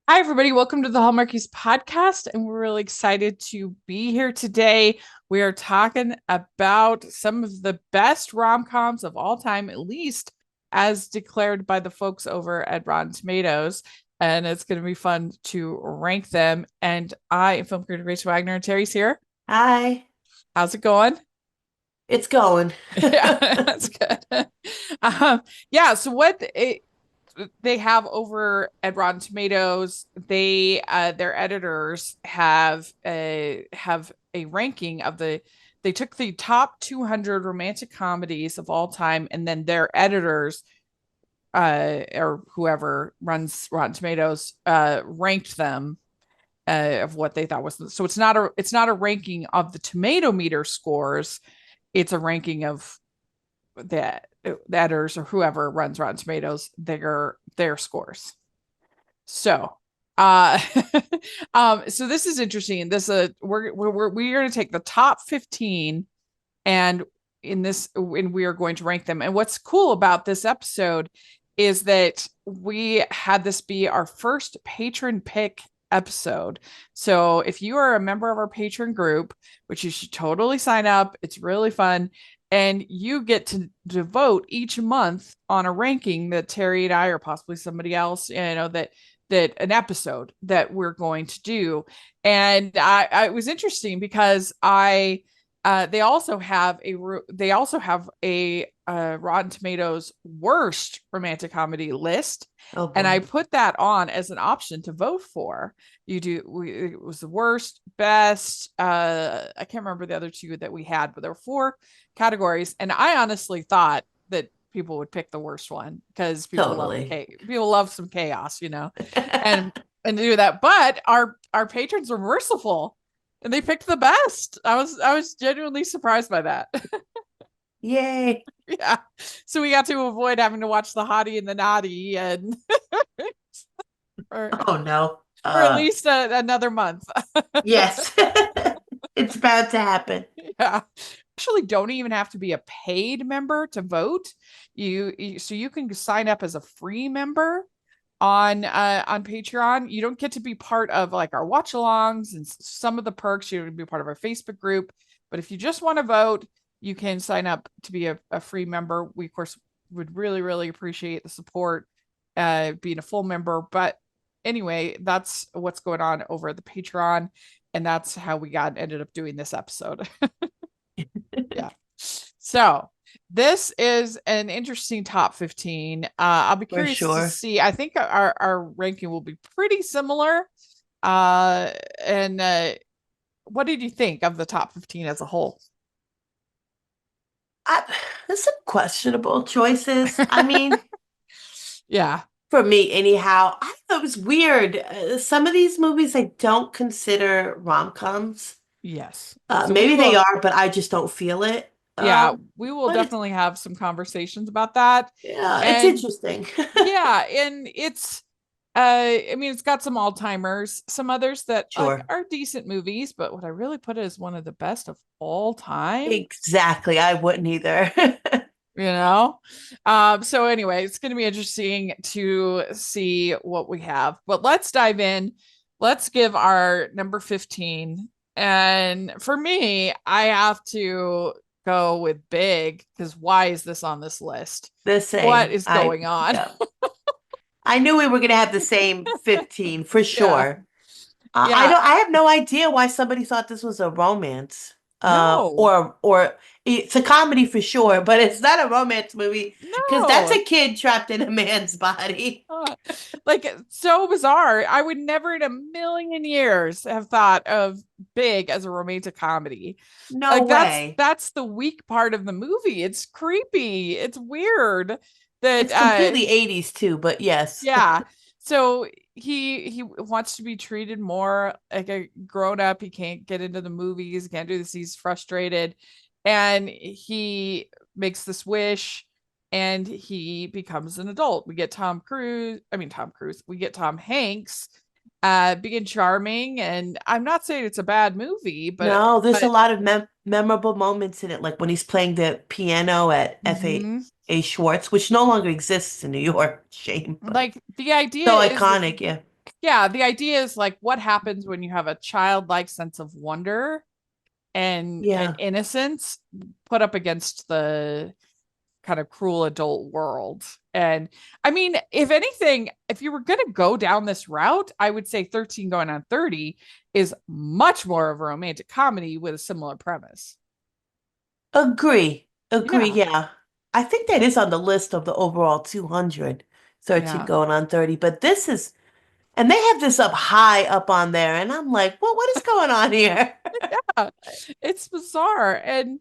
Hi, everybody. Welcome to the Hallmarkies podcast. And we're really excited to be here today. We are talking about some of the best rom-coms of all time, at least as declared by the folks over at Rotten Tomatoes. And it's going to be fun to rank them. And I am film critic Rachel Wagner, and Terry's here. Hi, How's it going? it's going. Yeah, that's good. Yeah, so they have over at Rotten Tomatoes, their editors have a ranking of they took the top 200 romantic comedies of all time, and then their editors or whoever runs Rotten Tomatoes ranked them of what they thought was. So it's not a ranking of the tomato meter scores. It's a ranking of the editors or whoever runs Rotten Tomatoes their scores. So, uh, so this is interesting. This we're going to take the top 15 and we are going to rank them. And what's cool about this episode is that we had this be our first patron pick episode. So if you are a member of our patron group, which you should totally sign up, it's really fun. And you get to vote each month on a ranking that Terry and I, or possibly somebody else, that an episode that we're going to do. And I it was interesting because they also have a Rotten Tomatoes worst romantic comedy list, Oh and I boy. put that on as an option to vote for. It was the worst, best. I can't remember the other two that we had, but there were four categories, and I honestly thought that people would pick the worst one because Totally. people love some chaos, and do that. But our patrons were merciful and they picked the best. I was genuinely surprised by that. Yay. Yeah. So we got to avoid having to watch the hottie and the naughty and or Oh no. for at least another month. Yes. It's about to happen. Yeah. Actually don't even have to be a paid member to vote. So you can sign up as a free member on Patreon. You don't get to be part of like our watch alongs and some of the perks. You don't be part of our Facebook group, but if you just want to vote, you can sign up to be a free member. We of course would really really appreciate the support, being a full member. But anyway, that's what's going on over at the Patreon, and that's how we ended up doing this episode. Yeah. So this is an interesting top 15. I'll be For curious to sure. see. I think our ranking will be pretty similar. Uh, and what did you think of the top 15 as a whole? I, there's some questionable choices. I mean, Yeah. for me, anyhow, I thought it was weird. Some of these movies I don't consider rom-coms. Yes. So we Maybe they will, are, but I just don't feel it. yeah, we will But it's definitely have some conversations about that. yeah, it's And interesting. yeah, and I mean it's got some all-timers, some others that like Sure. are decent movies, but what I really put as one of the best of all time, Exactly. I wouldn't either. you know. So anyway, it's going to be interesting to see what we have. But let's dive in. Let's give our number 15. And for me, I have to go with Big because why is this on this list? The What same. is going on? Yeah. I knew we were going to have the same 15 for Yeah. sure. Yeah. I have no idea why somebody thought this was a romance. No. Or it's a comedy for sure, but it's not a romance movie because that's No. a kid trapped in a man's body. Uh, like so bizarre. I would never in a million years have thought of Big as a romantic comedy. No Like way. that's the weak part of the movie. It's creepy. It's weird that It's completely 80s too, but yes. yeah. So he wants to be treated more like a grown up. He can't get into the movies, he can't do this. He's frustrated. And he makes this wish and he becomes an adult. We get Tom Cruise, we get Tom Hanks being charming. And I'm not saying it's a bad movie, No, there's a but lot of memorable moments in it, like when he's playing the piano at mhm. F.A. Schwartz, which no longer exists in New York. Shame, but Like the idea so is that iconic. Yeah. yeah, the idea is like what happens when you have a childlike sense of wonder and Yeah. innocence put up against the kind of cruel adult world. And I mean, if anything, if you were going to go down this route, I would say 13 going on 30 is much more of a romantic comedy with a similar premise. Agree. Agree. Yeah. Yeah. I think that is on the list of the overall 200, 13 Yeah. going on 30. But this is, and they have this up high up on there. And I'm like, well, what is going on here? Yeah. It's bizarre. And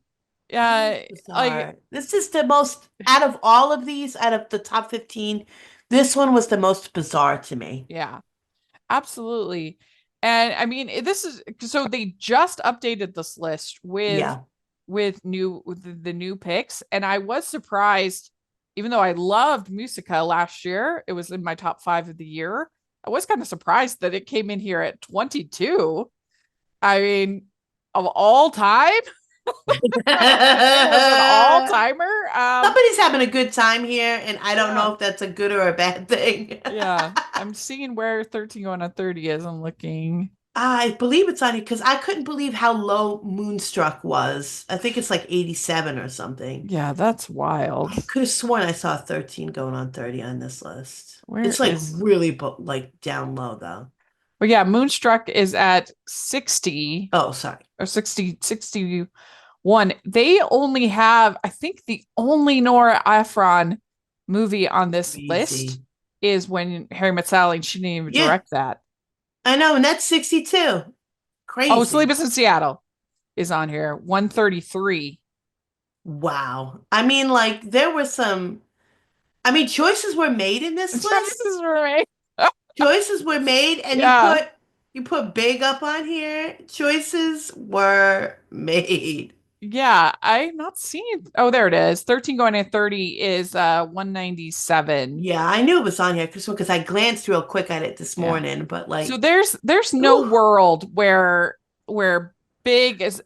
It is like bizarre. This is the most, out of all of these, out of the top 15, this one was the most bizarre to me. yeah, absolutely. And I mean, this is so they just updated this list Yeah. with the new picks, and I was surprised, even though I loved Musica last year, it was in my top 5 of the year. I was kind of surprised that it came in here at 22. I mean, of all time, it was an all timer. Somebody's having a good time here, and I don't Yeah, know if that's a good or a bad thing. yeah. I'm seeing where 13 going on 30 is. I'm looking. I believe it's on here because I couldn't believe how low Moonstruck was. I think it's like 87 or something. Yeah, that's wild. I could have sworn I saw 13 going on 30 on this list. Where It's like is really like down low though. Well, yeah, Moonstruck is at 60 Oh, sorry. or 61. They only have, I think the only Nora Ephron movie on this list Easy. is When Harry Met Sally. She didn't even Yeah, direct that. I know, and that's 62. Oh, Crazy. Sleepless in Seattle is on here, 133. Wow. I mean, like there were some, I mean, choices were made in this list. Justice for me. Choices were made, and Yeah. you put big up on here. Choices were made. Yeah, I'm not seeing. Oh, there it is. 13 going to 30 is 197. Yeah, I knew it was on here because I glanced real quick at it this Yeah. morning, but So like, there's no whew, world where big is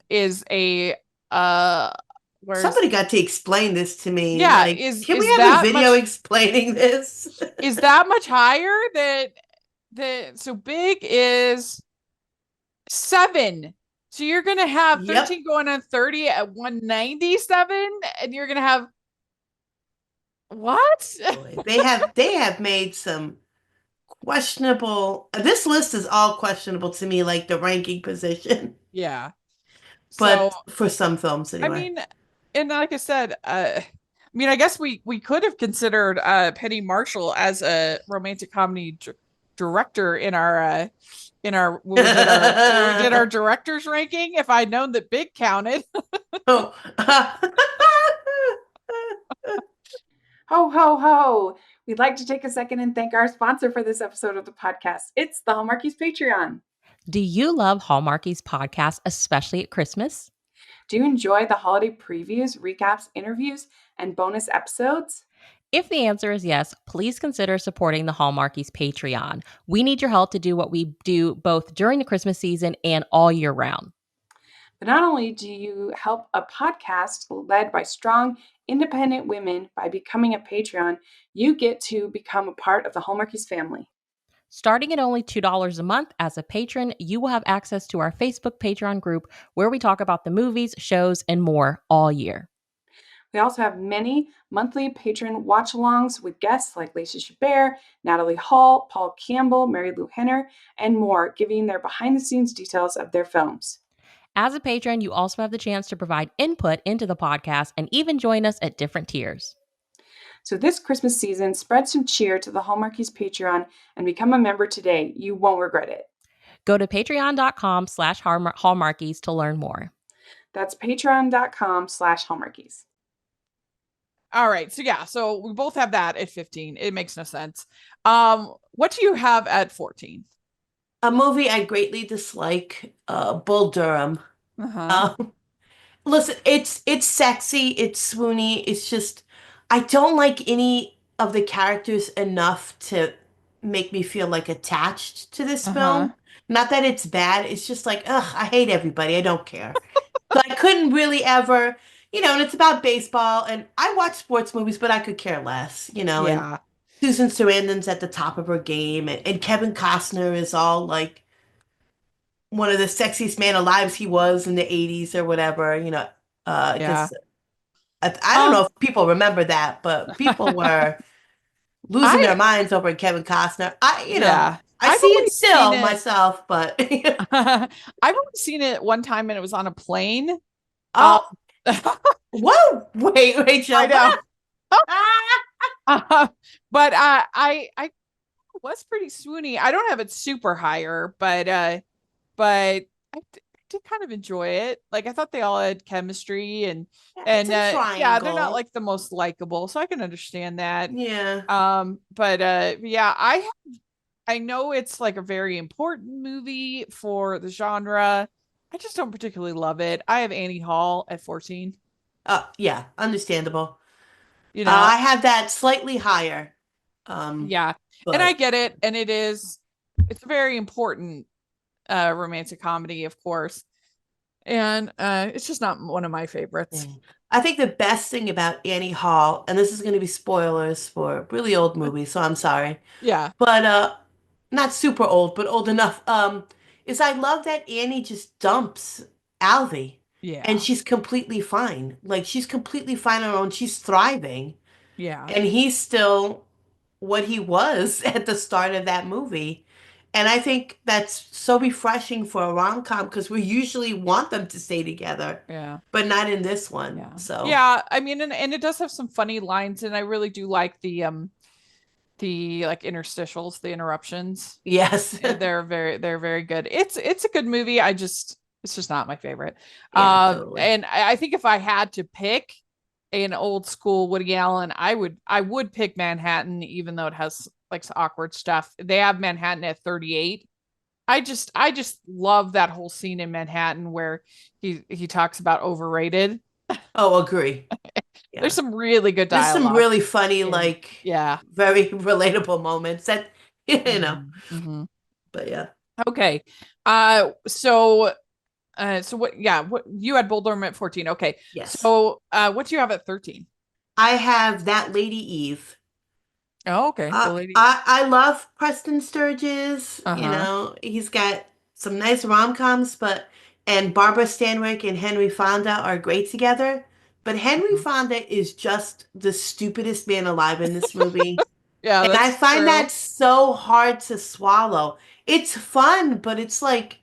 a where's somebody got to explain this to me. yeah, Like, can we is have a video explaining this? that much higher than the so big is 7. So you're gonna have Yep. 13 going on 30 at 197, and you're gonna have what? Boy, they have made some questionable. This list is all questionable to me, like the ranking position, Yeah. So but for some films I anyway. mean, and like I said, I mean, I guess we could have considered Penny Marshall as a romantic comedy director in our when we did our directors ranking. If I'd known that Big counted, Oh. Ho, ho, ho. We'd like to take a second and thank our sponsor for this episode of the podcast. It's the Hallmarkies Patreon. Do you love Hallmarkies podcast, especially at Christmas? Do you enjoy the holiday previews, recaps, interviews, and bonus episodes? If the answer is yes, please consider supporting the Hallmarkies Patreon. We need your help to do what we do both during the Christmas season and all year round. But not only do you help a podcast led by strong, independent women by becoming a Patreon, you get to become a part of the Hallmarkies family. Starting at only $2 a month as a patron, you will have access to our Facebook Patreon group where we talk about the movies, shows, and more all year. We also have many monthly patron watch-alongs with guests like Lacey Chabert, Natalie Hall, Paul Campbell, Mary Lou Henner, and more, giving their behind-the-scenes details of their films. As a patron, you also have the chance to provide input into the podcast and even join us at different tiers. So this Christmas season, spread some cheer to the Hallmarkies Patreon and become a member today. You won't regret it. Go to patreon.com/hallmarkies to learn more. That's patreon.com/Hallmarkies. all right. So yeah, so we both have that at 15. It makes no sense. What do you have at 14? A movie I greatly dislike, Bull Durham. Uh-huh. Um, Listen, it's sexy, it's swoony. It's just I don't like any of the characters enough to make me feel like attached to this Uh-huh. film. Not that it's bad, it's just like, ugh, I hate everybody. I don't care. So I couldn't really ever, and it's about baseball, and I watch sports movies, but I could care less, and Yeah. Susan Sarandon's at the top of her game, and Kevin Costner is all like one of the sexiest man alive he was in the 80s or whatever, Yeah. because I don't know Um, if people remember that, but people were losing their I minds over Kevin Costner. yeah, I I've see only it seen still it. myself, but I've only seen it one time, and it was on a plane. Um, oh, whoa, wait, I Rachel, know. ah! But I was pretty swoony. I don't have it super higher, but I did kind of enjoy it. Like I thought they all had chemistry Yeah, it's and a yeah, they're not triangle. like the most likable, so I can understand that. Yeah. But yeah, I know it's like a very important movie for the genre. I just don't particularly love it. I have Annie Hall at 14, Yeah, understandable. you know. I have that slightly higher. Yeah. And I But get it, and it's a very important romantic comedy, of course. And it's just not one of my favorites. yeah. I think the best thing about Annie Hall, and this is going to be spoilers for a really old movie, so I'm sorry, Yeah. but not super old, but old enough. Is I love that Annie just dumps Alvy, and Yeah. she's completely fine. Like she's completely fine on her own. She's thriving, Yeah. and he's still what he was at the start of that movie. And I think that's so refreshing for a rom-com because we usually want them to stay together, Yeah. but not in this one. Yeah. So, Yeah. I mean, and it does have some funny lines, and I really do like the like interstitials, the interruptions. yes. They're very good. It's a good movie. It's just not my favorite. Yeah, totally. And I think if I had to pick an old school Woody Allen, I would pick Manhattan, even though it has like some awkward stuff. They have Manhattan at 38. I just love that whole scene in Manhattan where he talks about overrated. Oh, agree. There's Yeah. some really good There's some dialogue. really funny, And like yeah. very relatable moments that, you know, Mm-hmm. but yeah. Okay. So what, yeah, what you had Bull Durham at 14. Okay. Yes. So what do you have at 13? I have That Lady Eve. Oh, okay. The lady. I love Preston Sturges. Uh-huh. He's got some nice rom-coms, but and Barbara Stanwyck and Henry Fonda are great together. But Henry Mhm. Fonda is just the stupidest man alive in this movie. Yeah, And I that's find true. that so hard to swallow. It's fun, but it's like,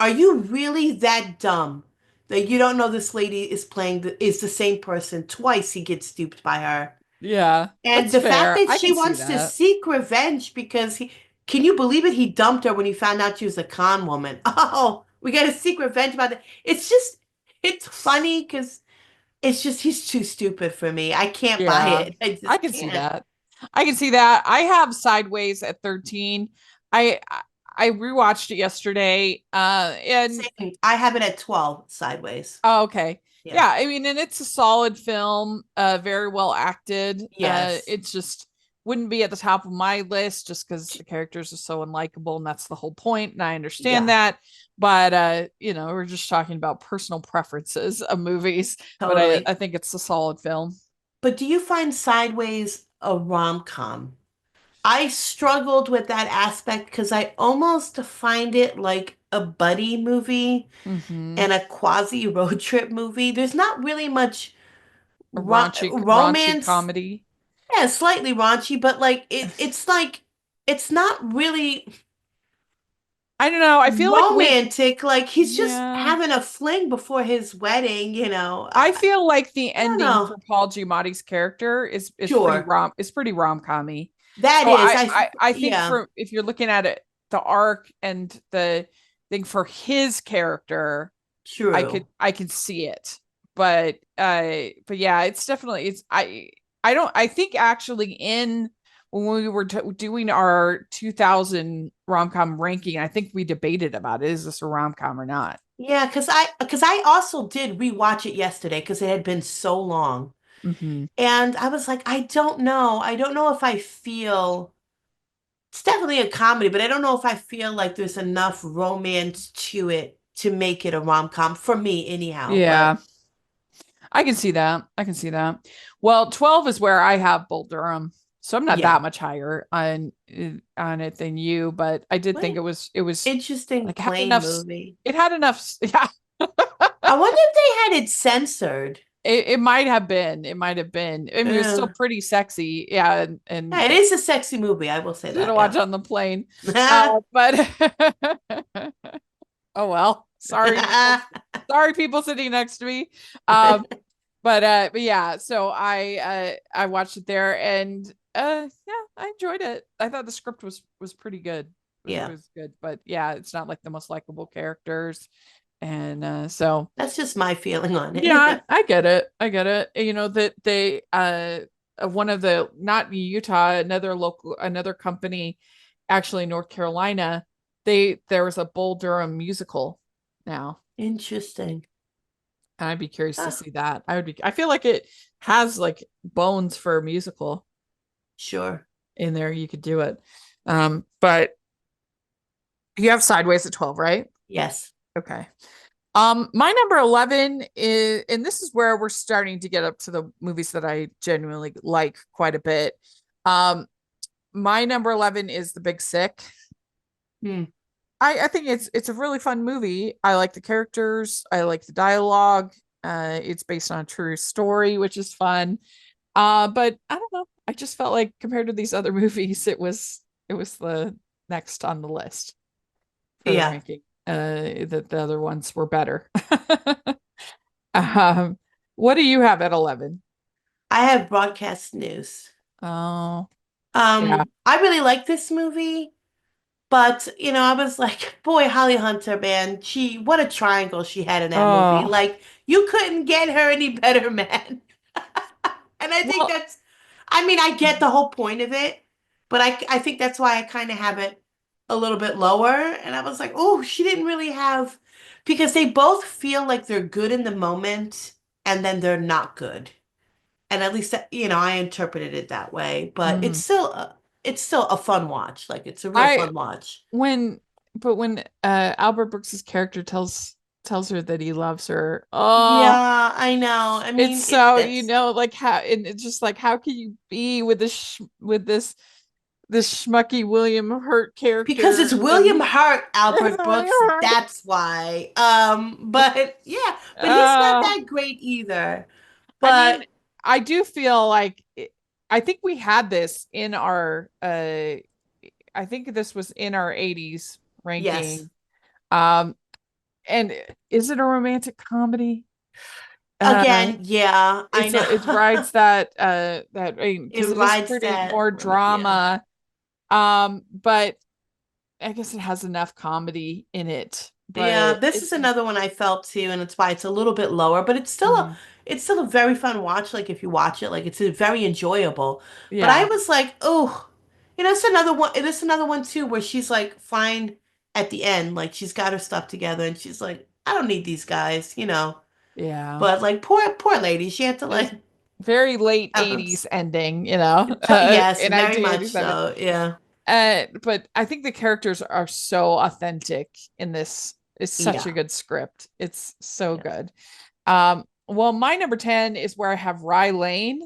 are you really that dumb that you don't know this lady is the same person? Twice he gets duped by her. Yeah, And that's the fact fair. that I she can see wants to that. seek revenge because can you believe it? He dumped her when he found out she was a con woman. Oh, we got to seek revenge about that. It's funny because it's just, he's too stupid for me. I can't buy Yeah, it. I I just can see can't. that. I can see that. I have Sideways at 13. I rewatched it yesterday. And Same. I have it at 12 sideways. oh, okay. Yeah. Yeah, I mean, and it's a solid film, very well acted. Yes. It just wouldn't be at the top of my list just because the characters are so unlikable, and that's the whole point, and I understand Yeah, that. But we're just talking about personal preferences of movies. But totally. I think it's a solid film. But do you find Sideways a rom-com? I struggled with that aspect because I almost find it like a buddy movie Mm-hmm. and a quasi road trip movie. There's not really much A ro raunchy romance. comedy. Yeah, slightly raunchy, but like it's like it's not really I don't know. I feel like with romantic. Like he's just yeah, having a fling before his wedding. I feel like the I don't ending know. for Paul Giamatti's character Sure. is pretty rom-commy. That So is, I think yeah, for if you're looking at it, the arc and the thing for his character, true. I can see it. But yeah, it's definitely it's I don't I think actually in when we were doing our 2000 rom-com ranking, I think we debated about it. Is this a rom-com or not? Yeah, because I also did rewatch it yesterday because it had been so long. Mm-hmm. And I was like, I don't know. I don't know if I feel it's definitely a comedy, but I don't know if I feel like there's enough romance to it to make it a rom-com for me anyhow. But Yeah, I can see that. I can see that. Well, 12 is where I have Bull Durham. So I'm not Yeah. that much higher on it than you, but I did think What it was interesting like had plain enough movie. it had enough yeah. I wonder if they had it censored. It might have been. It might have been. I mean, it was still Yeah, pretty sexy. Yeah, and it is a sexy movie. I will say to that. watch on the plane. Yeah. But oh well. Sorry people sitting next to me. But yeah, so I watched it there and yeah, I enjoyed it. I thought the script was pretty good. It Yeah. was good, but yeah, it's not like the most likable characters. And so That's just my feeling on yeah, it. I get it. I get it. You know that they one of the not Utah, another company, actually North Carolina, there was a Bull Durham musical now. Interesting. And I'd be curious to Ah, see that. I feel like it has like bones for a musical sure. in there. You could do it. But you have Sideways at 12, right? Yes. Okay. My number 11 is, and this is where we're starting to get up to the movies that I genuinely like quite a bit. Um, my number 11 is The Big Sick. Hmm. I think it's a really fun movie. I like the characters. I like the dialogue. It's based on a true story, which is fun. But I don't know. I just felt like compared to these other movies, it was the next on the list for the Yeah. ranking. That the other ones were better. Um, what do you have at 11? I have broadcast news. Oh, yeah. I really like this movie, but I was like, boy, Holly Hunter, man, what a triangle she had in that movie. Oh, Like, you couldn't get her any better, man. And I think well, that's, I mean, I get the whole point of it, but I think that's why I kind of have it a little bit lower. And I was like, oh, she didn't really have, because they both feel like they're good in the moment and then they're not good. And at least I interpreted it that way, but mm. it's still a fun watch. Like it's a real I fun watch. when but when Albert Brooks's character tells her that he loves her, oh, Yeah, I know. I it's mean, so that's like how and it's just like how can you be with this schmucky William Hurt because it's character William and Hurt, it's Albert William Brooks. Hurt. That's why. But yeah, but he's not Uh, that great either. I mean, But I do feel like I think we had this in our I think this was in our 80s yes, ranking. And is it a romantic comedy? again, yeah, I It know. rides that It because it is rides pretty that. more Yeah. drama. But I guess it has enough comedy in it. Yeah, But this is it's another one I felt too, and it's why it's a little bit lower, but mhm. it's still a very fun watch. Like if you watch it, like it's a very enjoyable. But I Yeah, was like, oh, it's another one. It's another one too, where she's like fine at the end, like she's got her stuff together, and she's like, I don't need these guys. yeah. But like poor lady, she had to It was like, very late um, 80s ending, you know, yes, in very much 1987. so. Yeah, But I think the characters are so authentic in this. It's such a yeah, good script. It's so yes. good. Well, my number 10 is where I have Rye Lane.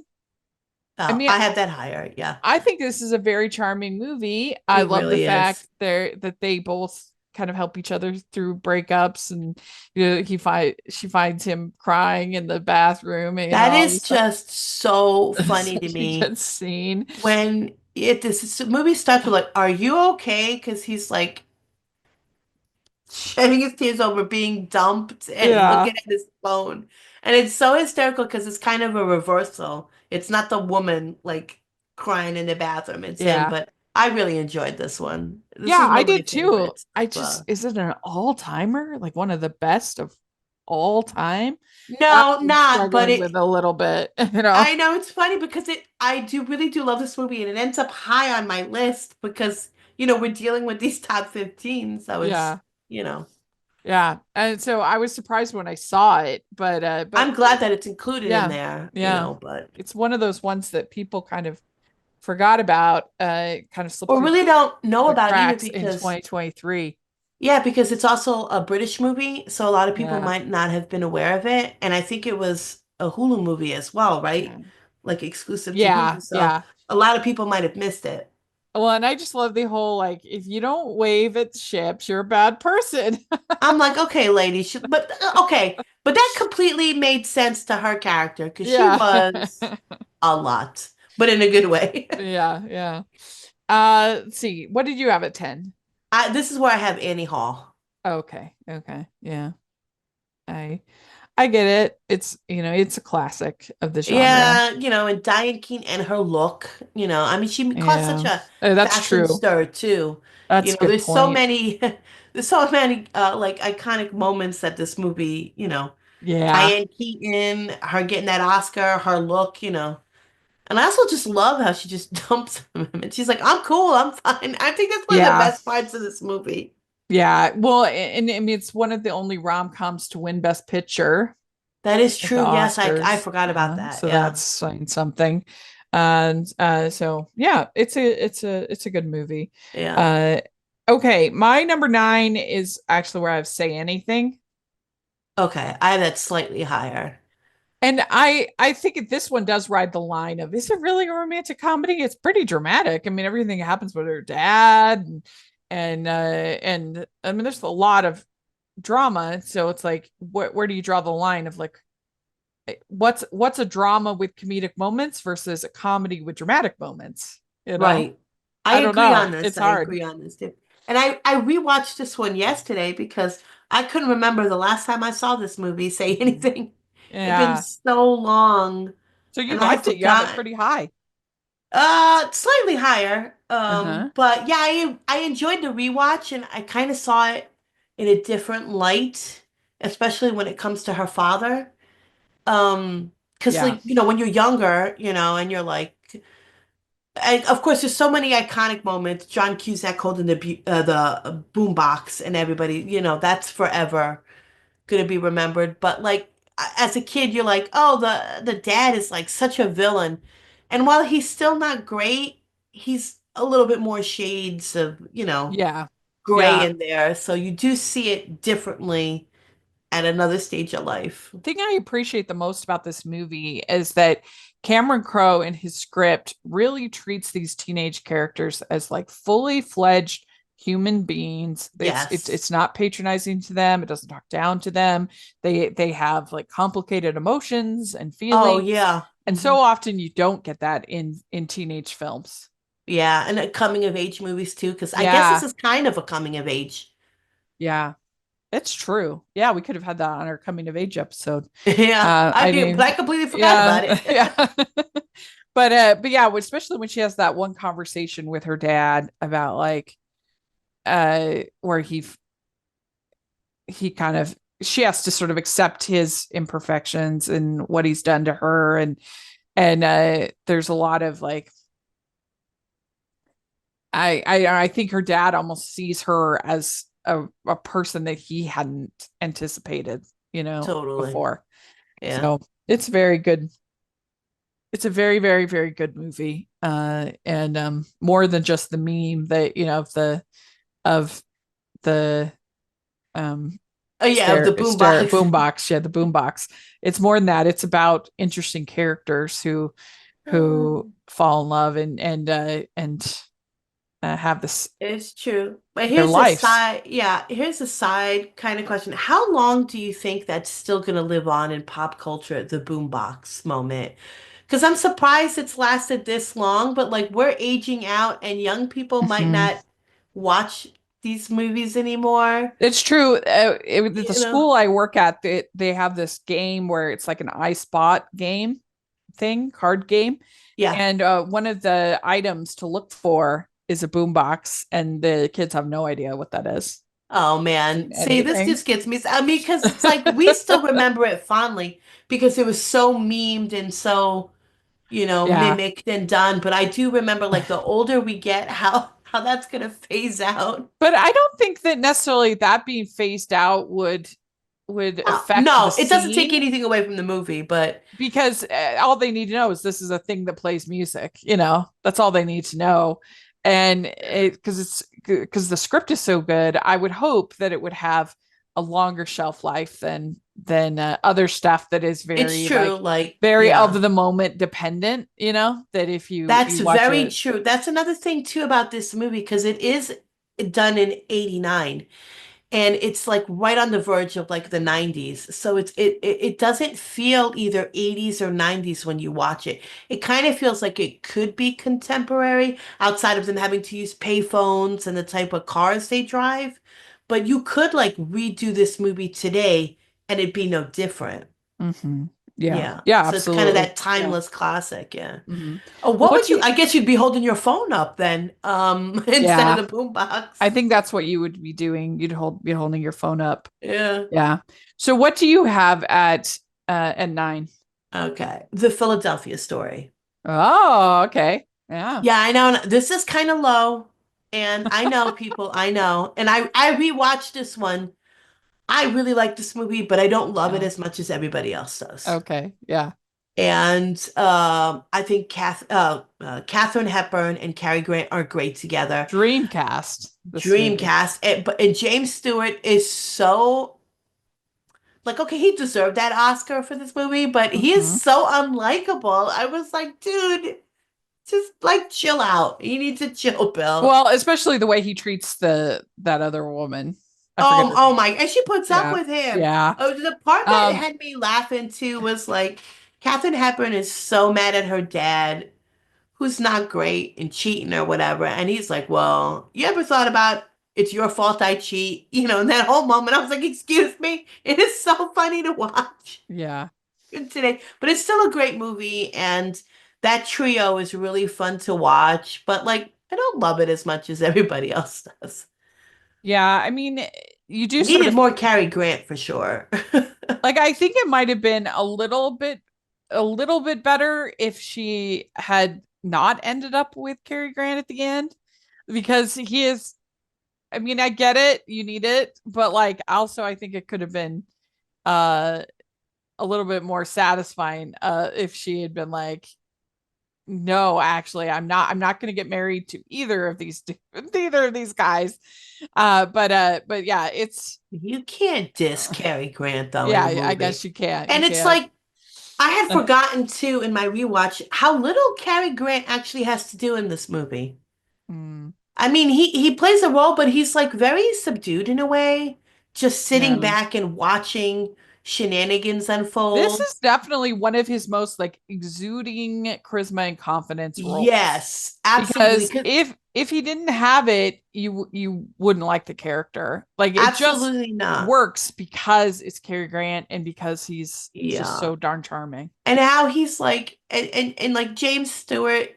I Oh, mean, I have that higher. Yeah, I think this is a very charming movie. I it love the really fact is. that they both kind of help each other through breakups and she finds him crying in the bathroom and That all is this stuff. just so It's funny to such a me. good scene. When this movie starts with like, "Are you okay?" Because he's like shedding his tears over being dumped and Yeah. looking at his phone, and it's so hysterical because it's kind of a reversal. It's not the woman like crying in the bathroom; it's him. Yeah. But I really enjoyed this one. This Yeah, is I one of my did too. favorites as I just, well. is it an all-timer? Like one of the best of all time? No, I'm not, but struggling with a little bit, you know? I know it's funny because I do really do love this movie and it ends up high on my list because we're dealing with these top 15, so it's Yeah. you know Yeah. And so I was surprised when I saw it, but I'm glad that it's included in yeah. there, Yeah. but It's one of those ones that people kind of forgot about, kind of slipped or through really don't know the about either cracks in because 2023. yeah, because it's also a British movie, so a lot of people Yeah. might not have been aware of it, and I think it was a Hulu movie as well, right? Yeah. Like exclusive to Yeah. Hulu, so Yeah. a lot of people might have missed it. Well, and I just love the whole like, if you don't wave at ships, you're a bad person. I'm like, okay, lady, but okay, but that completely made sense to her character because she Yeah. was a lot, but in a good way. Yeah, yeah. Let's see. What did you have at 10? This is where I have Annie Hall. Okay. Okay. Yeah. I I get it. It's, it's a classic of the genre. Yeah, and Diane Keaton and her look, I mean, she caused such Yeah. a That's fashion true. stir too. That's a good There's so point. many, there's so many like iconic moments that this movie, Yeah. Diane Keaton, her getting that Oscar, her look, and I also just love how she just dumps him and she's like, I'm cool, I'm fine. I think that's one of the Yeah. best parts of this movie. Yeah. Well, and I mean, it's one of the only rom-coms to win Best Picture That is at the true. Yes, I Oscars. forgot about that. So Yeah. that's saying something. And so yeah, it's a good movie. Yeah. Uh okay, my number 9 is actually where I have Say Anything. Okay. I have that slightly higher. And I think this one does ride the line of, is it really a romantic comedy? It's pretty dramatic. I mean, everything happens with her dad and I mean there's a lot of drama. So it's like, where do you draw the line of like, what's a drama with comedic moments versus a comedy with dramatic moments? Right. I I don't agree on know. this. It's I hard. agree on this too. And I rewatched this one yesterday because I couldn't remember the last time I saw this movie, Say Anything. It'd been Yeah. so long So you and I liked it. You have it forgot. pretty high. Slightly higher. Uh-huh. But yeah, I enjoyed the rewatch and I kind of saw it in a different light, especially when it comes to her father. Because Yeah. like, when you're younger, and you're like, and of course, there's so many iconic moments. John Cusack holding the boombox, and everybody, that's forever gonna be remembered. But like, as a kid, you're like, oh, the dad is like such a villain, and while he's still not great, he's a little bit more shades of, Yeah. gray Yeah. in there. So you do see it differently at another stage of life. The thing I appreciate the most about this movie is that Cameron Crowe in his script really treats these teenage characters as like fully fledged human beings. It's Yes. not patronizing to them. It doesn't talk down to them. They have like complicated emotions and Oh feelings. yeah. And so often you don't get that in teenage films. Yeah, and coming of age movies too, because I guess this Yeah. is kind of a coming of age. Yeah. It's true. Yeah, we could have had that on our coming of age episode. Yeah, I but I mean, completely forgot about yeah, it. yeah. But yeah, especially when she has that one conversation with her dad about like where he kind of, she has to sort of accept his imperfections and what he's done to her, and there's a lot of like, I think her dad almost sees her as a person that he hadn't anticipated, Totally. before. Yeah. So it's very good. It's a very, very, very good movie. And more than just the meme that, of the um Oh yeah, of the boombox. boombox. Yeah, the boombox. It's more than that. It's about interesting characters who fall in love and have this It's true. But their lives. here's a side kind of question. How long do you think that's still going to live on in pop culture, the boombox moment? Because I'm surprised it's lasted this long, but like we're aging out and young people might Mhm. not watch these movies anymore. It's true. The You know? school I work at, they have this game where it's like an I Spot game thing, card game. Yeah. And one of the items to look for is a boombox, and the kids have no idea what that is. Oh man. See, this Anything. just gets me. I mean, because it's like we still remember it fondly because it was so memed and so, Yeah. mimicked and done. But I do remember like the older we get, how that's gonna phase out. But I don't think that necessarily that being phased out would affect the No, it doesn't take scene, anything away from the movie, but because all they need to know is this is a thing that plays music. That's all they need to know. And because the script is so good, I would hope that it would have a longer shelf life than other stuff that is It's very true. like Like, very yeah. of the moment dependent, that if That's you watch very it. true. That's another thing too about this movie because it is done in 89 and it's like right on the verge of like the 90s. So it doesn't feel either 80s or 90s when you watch it. It kind of feels like it could be contemporary outside of them having to use payphones and the type of cars they drive. But you could like redo this movie today and it'd be no different. Mm-hmm. Yeah. Yeah. Yeah, So it's kind of absolutely. that timeless classic. Yeah. Mm-hmm. Oh, Well, what would you? I guess you'd be holding your phone up then, instead of yeah, the boombox. I think that's what you would be doing. Be holding your phone up. Yeah. Yeah. So what do you have at 9? Okay. The Philadelphia Story. Oh, okay. Yeah. Yeah, I know. This is kind of low, and I know people. I know, and I rewatched this one. I really like this movie, but I don't love it Yeah. as much as everybody else does. Okay. Yeah. And I think Katharine Hepburn and Cary Grant are great together. Dreamcast. This movie. Dreamcast, and James Stewart is so like, okay, he deserved that Oscar for this movie, but he is Mm-hmm. so unlikable. I was like, dude, just like chill out. You need to chill, Bill. Well, especially the way he treats that other woman. I forget Oh, her oh name. my, and she puts up Yeah. with him. Yeah. Oh, the part that Um, had me laughing too was like, Katharine Hepburn is so mad at her dad, who's not great and cheating or whatever. And he's like, well, you ever thought about it's your fault I cheat? In that whole moment, I was like, excuse me. It is so funny to watch yeah. today, but it's still a great movie. And that trio is really fun to watch. But like, I don't love it as much as everybody else does. Yeah. I mean, you do sort Needed of more Cary Grant for sure. like I think it might have been a little bit better if she had not ended up with Cary Grant at the end because he is I mean, I get it, you need it, but like also I think it could have been uh a little bit more satisfying if she had been like no, actually I'm not going to get married to either of these guys. But yeah, it's You can't diss Cary Grant though in yeah, a I guess movie. you can't. You And it's can't. like I had forgotten too in my rewatch how little Cary Grant actually has to do in this movie. Mm, I mean, he plays a role, but he's like very subdued in a way, just sitting yeah. back and watching shenanigans This unfold. is definitely one of his most like exuding charisma and confidence roles. Yes, absolutely. Because if he didn't have it, you wouldn't like the character. Like it just Absolutely not. works because it's Cary Grant and because he's just Yeah. so darn charming. And how he's like, and like James Stewart,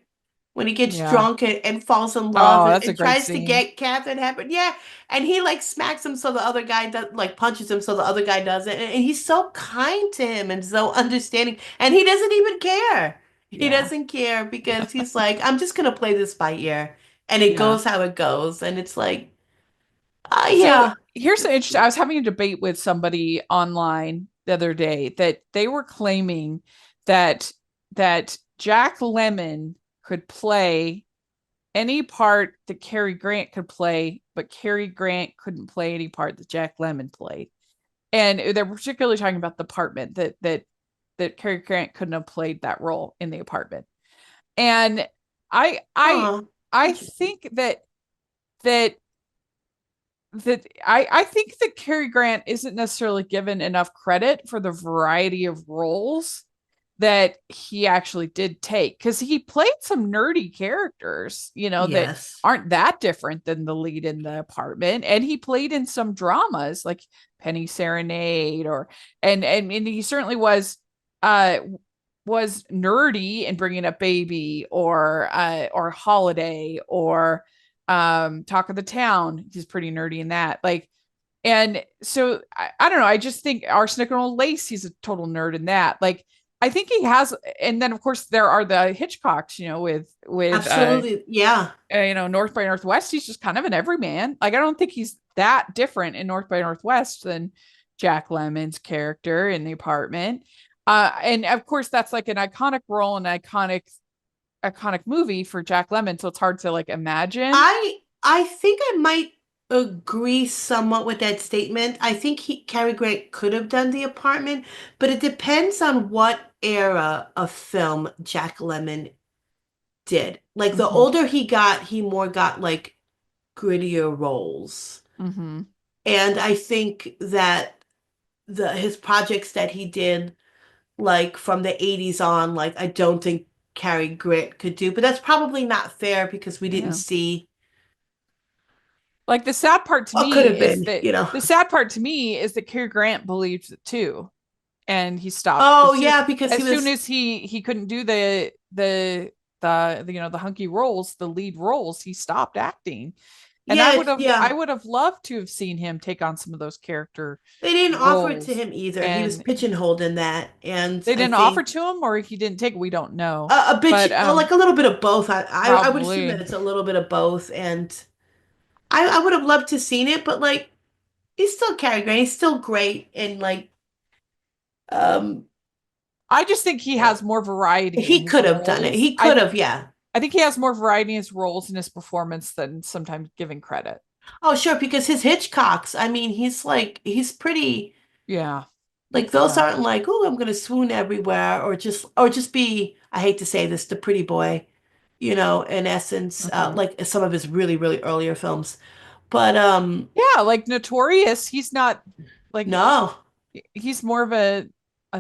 when he gets Yeah. drunk and falls in love Oh, that's a and great tries to scene. get Catherine Hepburn. Yeah. And he like smacks him so the other guy does, like punches him so the other guy doesn't. And he's so kind to him and so understanding. And he doesn't even care. He Yeah. doesn't care because he's like, I'm just gonna play this by ear. And it Yeah. goes how it goes. And it's like, So yeah. here's the interesting. I was having a debate with somebody online the other day that they were claiming that Jack Lemmon could play any part that Cary Grant could play, but Cary Grant couldn't play any part that Jack Lemmon played. And they're particularly talking about the apartment that Cary Grant couldn't have played that role in the apartment. And I I Oh, I interesting. think that I think that Cary Grant isn't necessarily given enough credit for the variety of roles that he actually did take because he played some nerdy characters, that Yes. aren't that different than the lead in the apartment. And he played in some dramas like Penny Serenade and he certainly uh was nerdy in Bringing Up Baby or Holiday or Talk of the Town. He's pretty nerdy in that. Like, and so I don't know. I just think Arsenic and Old Lace, he's a total nerd in that. Like, I think he has, and then of course there are the Hitchcocks, Absolutely. Yeah. North by Northwest. He's just kind of an everyman. Like, I don't think he's that different in North by Northwest than Jack Lemmon's character in The Apartment. And of course that's like an iconic role, an iconic movie for Jack Lemmon, so it's hard to like imagine. I think I might agree somewhat with that statement. I think Cary Grant could have done The Apartment, but it depends on what era of film Jack Lemmon did. Like the Mm-hmm. older he got, he more got like grittier roles. Mm-hmm. And I think that the his projects that he did like from the 80s on, like I don't think Cary Grant could do, but that's probably not fair because we didn't Yeah. see Like the sad part to what could me have is been, that you know. Cary Grant believed it too, and he stopped Oh yeah, because he as soon was as he couldn't do the hunky roles, the lead roles, he stopped acting. And yeah, I yeah. would have loved to have seen him take on some of those character They didn't offer it to roles, him either. He was and pigeonholed in that, and they I didn't offer think to him, or he didn't take it. We don't know, a bit but like a little bit of both. I would assume that probably. it's a little bit of both, and I would have loved to seen it, but like he's still Cary Grant. He's still great, and like um, I just think he yeah, has more variety in he his could have done it. roles. He could have, yeah. I think he has more variety in his roles and his performance than sometimes giving credit. Oh, sure, because his Hitchcocks, I mean, he's pretty Yeah, like those yeah. aren't like, oh, I'm gonna swoon everywhere or just be, I hate to say this, the pretty boy, in essence, Mhm. like some of his really, really earlier films. But Yeah, like Notorious, he's not like no. he's more of a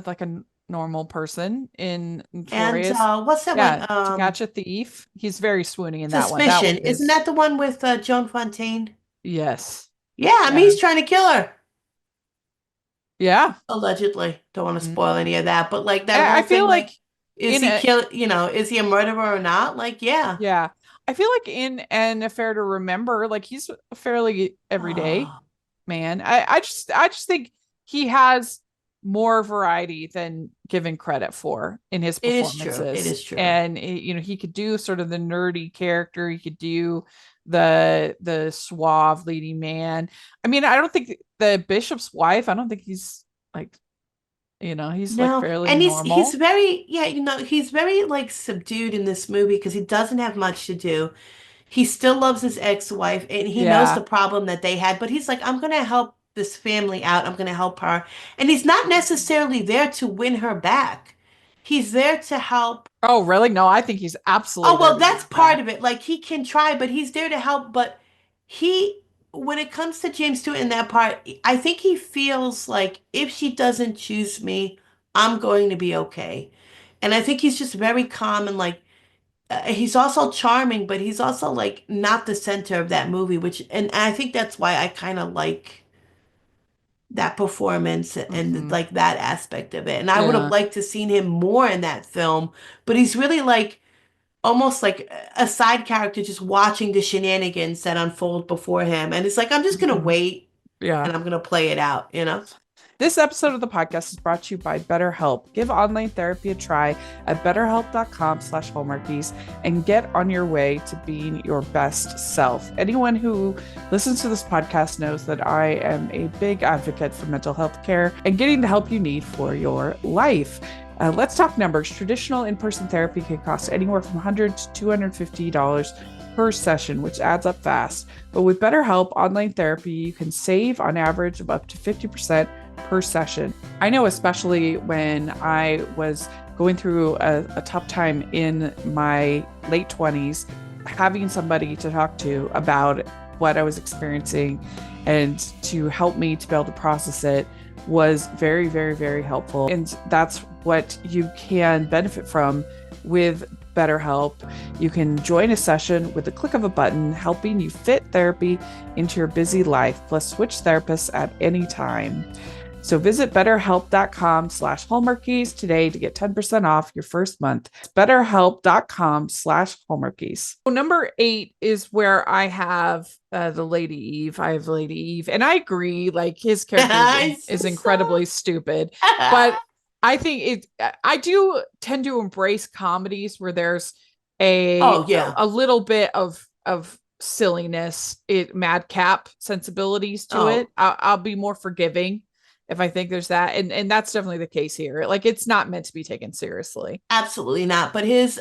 like a normal person in And Notorious. what's that one? Yeah, To Catch a Thief. He's very swooning in that one. That was Suspicion. Isn't his. that the one with Joan Fontaine? Yes. Yeah, I mean Yeah. he's trying to kill her. Yeah. Allegedly. Don't want to Mhm. spoil any of that, but like that I whole thing, feel like like, is in he a kill, is he a murderer or not? Like, yeah. yeah, I feel like in An Affair to Remember, like he's a fairly everyday Oh, man. I just think he has more variety than given credit for in his it is true. It performances. is true. And he could do sort of the nerdy character, he could do the suave leading man. I mean, I don't think the bishop's wife, I don't think he's like, he's like No, fairly and he's normal. very, yeah, he's very like subdued in this movie because he doesn't have much to do. He still loves his ex-wife and he knows Yeah. the problem that they had, but he's like, I'm gonna help this family out. I'm gonna help her. And he's not necessarily there to win her back. He's there to help. Oh, really? No, I think he's absolutely Oh, there well, to win that's her part back. of it. Like he can try, but he's there to help. But when it comes to James Stewart in that part, I think he feels like if she doesn't choose me, I'm going to be okay. And I think he's just very calm and like he's also charming, but he's also like not the center of that movie, and I think that's why I kind of like that performance and Hmm. like that aspect of it. And I would have Yeah. liked to seen him more in that film, but he's really like almost like a side character just watching the shenanigans that unfold before him. And it's like, I'm just gonna Hmm. wait Yeah. and I'm gonna play it out, you know? This episode of the podcast is brought to you by BetterHelp. Give online therapy a try at betterhelp.com/hallmarkies and get on your way to being your best self. Anyone who listens to this podcast knows that I am a big advocate for mental health care and getting the help you need for your life. Let's talk numbers. Traditional in-person therapy can cost anywhere from $100 to $250 per session, which adds up fast. But with BetterHelp online therapy, you can save on average of up to 50% per session. I know, especially when I was going through a tough time in my late 20s, having somebody to talk to about what I was experiencing and to help me to be able to process it was very, very, very helpful. And that's what you can benefit from with BetterHelp. You can join a session with the click of a button, helping you fit therapy into your busy life, plus switch therapists at any time. So visit betterhelp.com/hallmarkies today to get 10% off your first month. It's betterhelp.com/hallmarkies. So number 8 is where I have the Lady Eve. I have Lady Eve. And I agree, like his character It's is so incredibly stupid. But I think I do tend to embrace comedies where there's oh yeah. a little bit of silliness, madcap sensibilities to it. Oh, I'll be more forgiving if I think there's that. And that's definitely the case here. Like it's not meant to be taken seriously. absolutely not. But his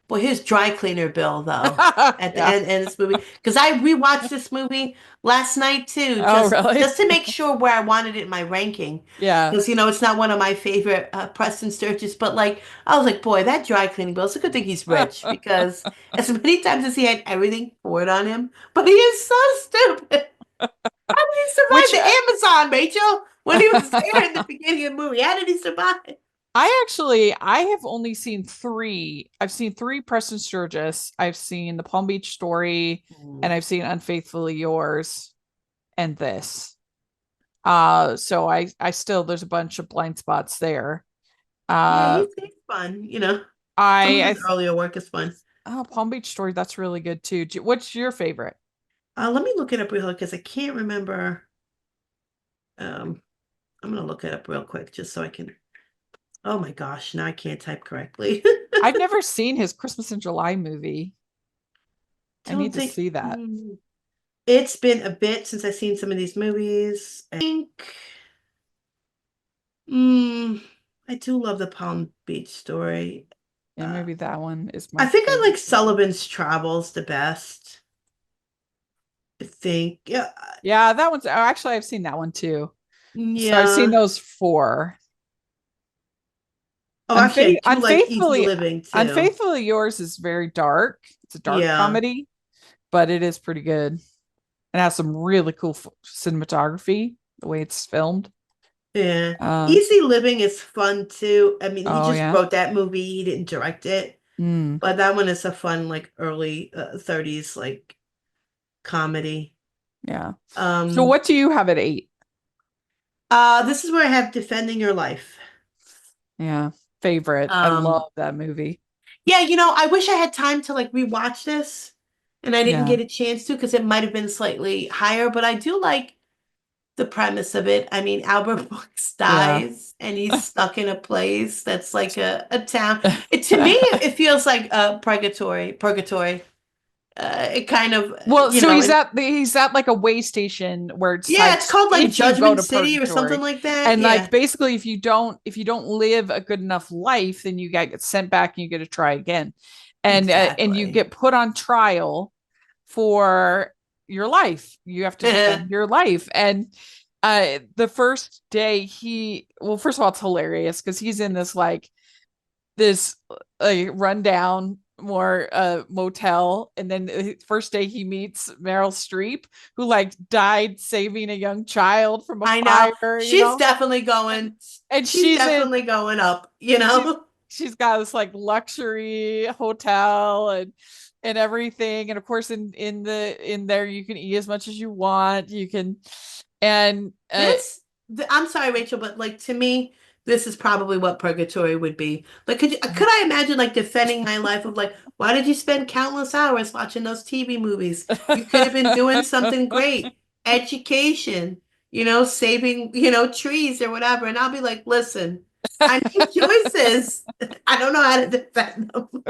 Boy, his dry cleaner bill though at the Yeah. end of this movie, because I rewatched this movie last night too, Oh, really? just to make sure where I wanted it in my ranking. Yeah. Because it's not one of my favorite Preston Sturges, but like I was like, boy, that dry cleaning bill. It's a good thing he's rich because as many times as he had everything poured on him, but he is so stupid. How did he survive Which the Amazon, Rachel? When he was there in the beginning of the movie, how did he survive? I have only seen three. I've seen three Preston Sturges. I've seen the Palm Beach Story, and I've seen Unfaithfully Yours, and this. So I still there's a bunch of blind spots there. Yeah, Uh, he's fun. Some of I his earlier work is fun. oh, Palm Beach Story, that's really good too. What's your favorite? Let me look it up real quick because I can't remember. I'm gonna look it up real quick just so I can. Oh my gosh, now I can't type correctly. I've never seen his Christmas in July movie. I Don't need to think see that. it's been a bit since I've seen some of these movies. I think I do love the Palm Beach Story. Yeah, maybe that one is I my think I like favorite. Sullivan's Travels the best. I think, yeah, Yeah, that one's actually I've seen that one too. So I've seen yeah. those four. Oh, actually, I do like Easy Unfaithfully Living too. Unfaithfully Yours is very dark. It's a dark Yeah, comedy, but it is pretty good. It has some really cool cinematography, the way it's filmed. yeah. Uh, Easy Living is fun too. I mean, he oh just yeah. wrote that movie. He didn't direct it, Mm, but that one is a fun, like early 30s, like comedy. yeah. So Um, what do you have at 8? this is where I have Defending Your Life. Yeah. Favorite. I love Um, that movie. yeah, I wish I had time to like rewatch this, and I didn't Yeah. get a chance to because it might have been slightly higher, but I do like the premise of it. I mean, Albert Brooks Yeah. dies and he's stuck in a place that's like a town. To me, it feels like a purgatory. It kind of, Well, so he's at like a way station where it yeah, it's decides called like if you go Judgment to City or something purgatory. like that. And like Yeah, basically if you don't live a good enough life, then you get sent back and you get to try again. And you exactly. get put on trial for your life. You have to defend your life. And the first day first of all, it's hilarious because he's in this rundown more motel, and then the first day he meets Meryl Streep, who like died saving a young child from a I know. fire, She's definitely going, and she's definitely going up, she's she's got this like luxury hotel and everything, and of course in there you can eat as much as you want, you can and I'm sorry, Rachel, but like to me, this is probably what purgatory would be. Like, could I imagine like defending my life of like, why did you spend countless hours watching those TV movies? You could have been doing something great, education, saving, trees or whatever. And I'll be like, listen, I made choices. I don't know how to defend them. Well,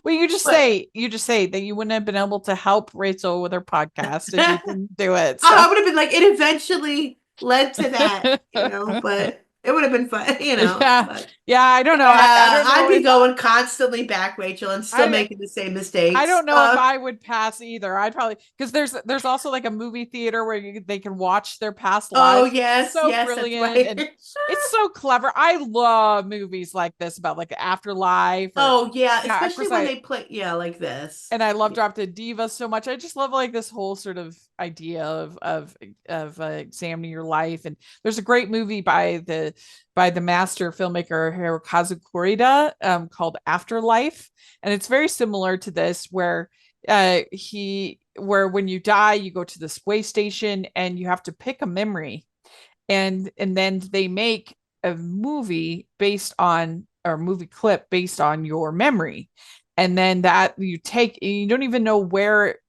But you just say that you wouldn't have been able to help Rachel with her podcast if you didn't do it. I So would have been like, it eventually led to that, but it would have been fun, yeah, but yeah. I don't know. I don't I'd know be if going constantly back, Rachel, and still I making the same I mistakes. don't know if I would pass either. I'd probably because there's also like a movie theater where they can watch their past Oh, lives. yes, So yes, that's brilliant, right. and it's so clever. I love movies like this about like afterlife or Oh, yeah, yeah. Of especially course, when they play, yeah, like this. and I love Drop Dead Diva so much. I just love like this whole sort of idea of examining your life. And there's a great movie by the master filmmaker Hirokazu Kurita called Afterlife, and it's very similar to this where when you die you go to this way station and you have to pick a memory, and then they make a movie based on or movie clip based on your memory, and then that you don't even know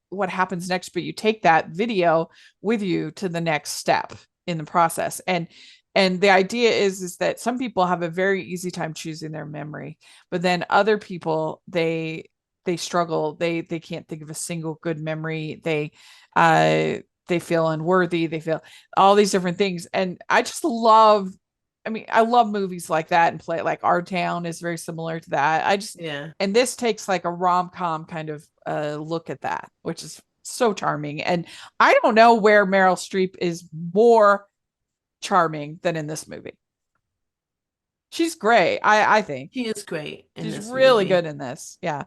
what happens next, but you take that video with you to the next step in the process. And the idea is that some people have a very easy time choosing their memory, but then other people they struggle, they can't think of a single good memory, they feel unworthy, they feel all these different things. And I just love I mean, I love movies like that and play like Our Town is very similar to that. Yeah. And this takes like a rom-com kind of look at that, which is so charming. And I don't know where Meryl Streep is more charming than in this movie. She's great. I think She is great in she's this really movie. good in this. Yeah.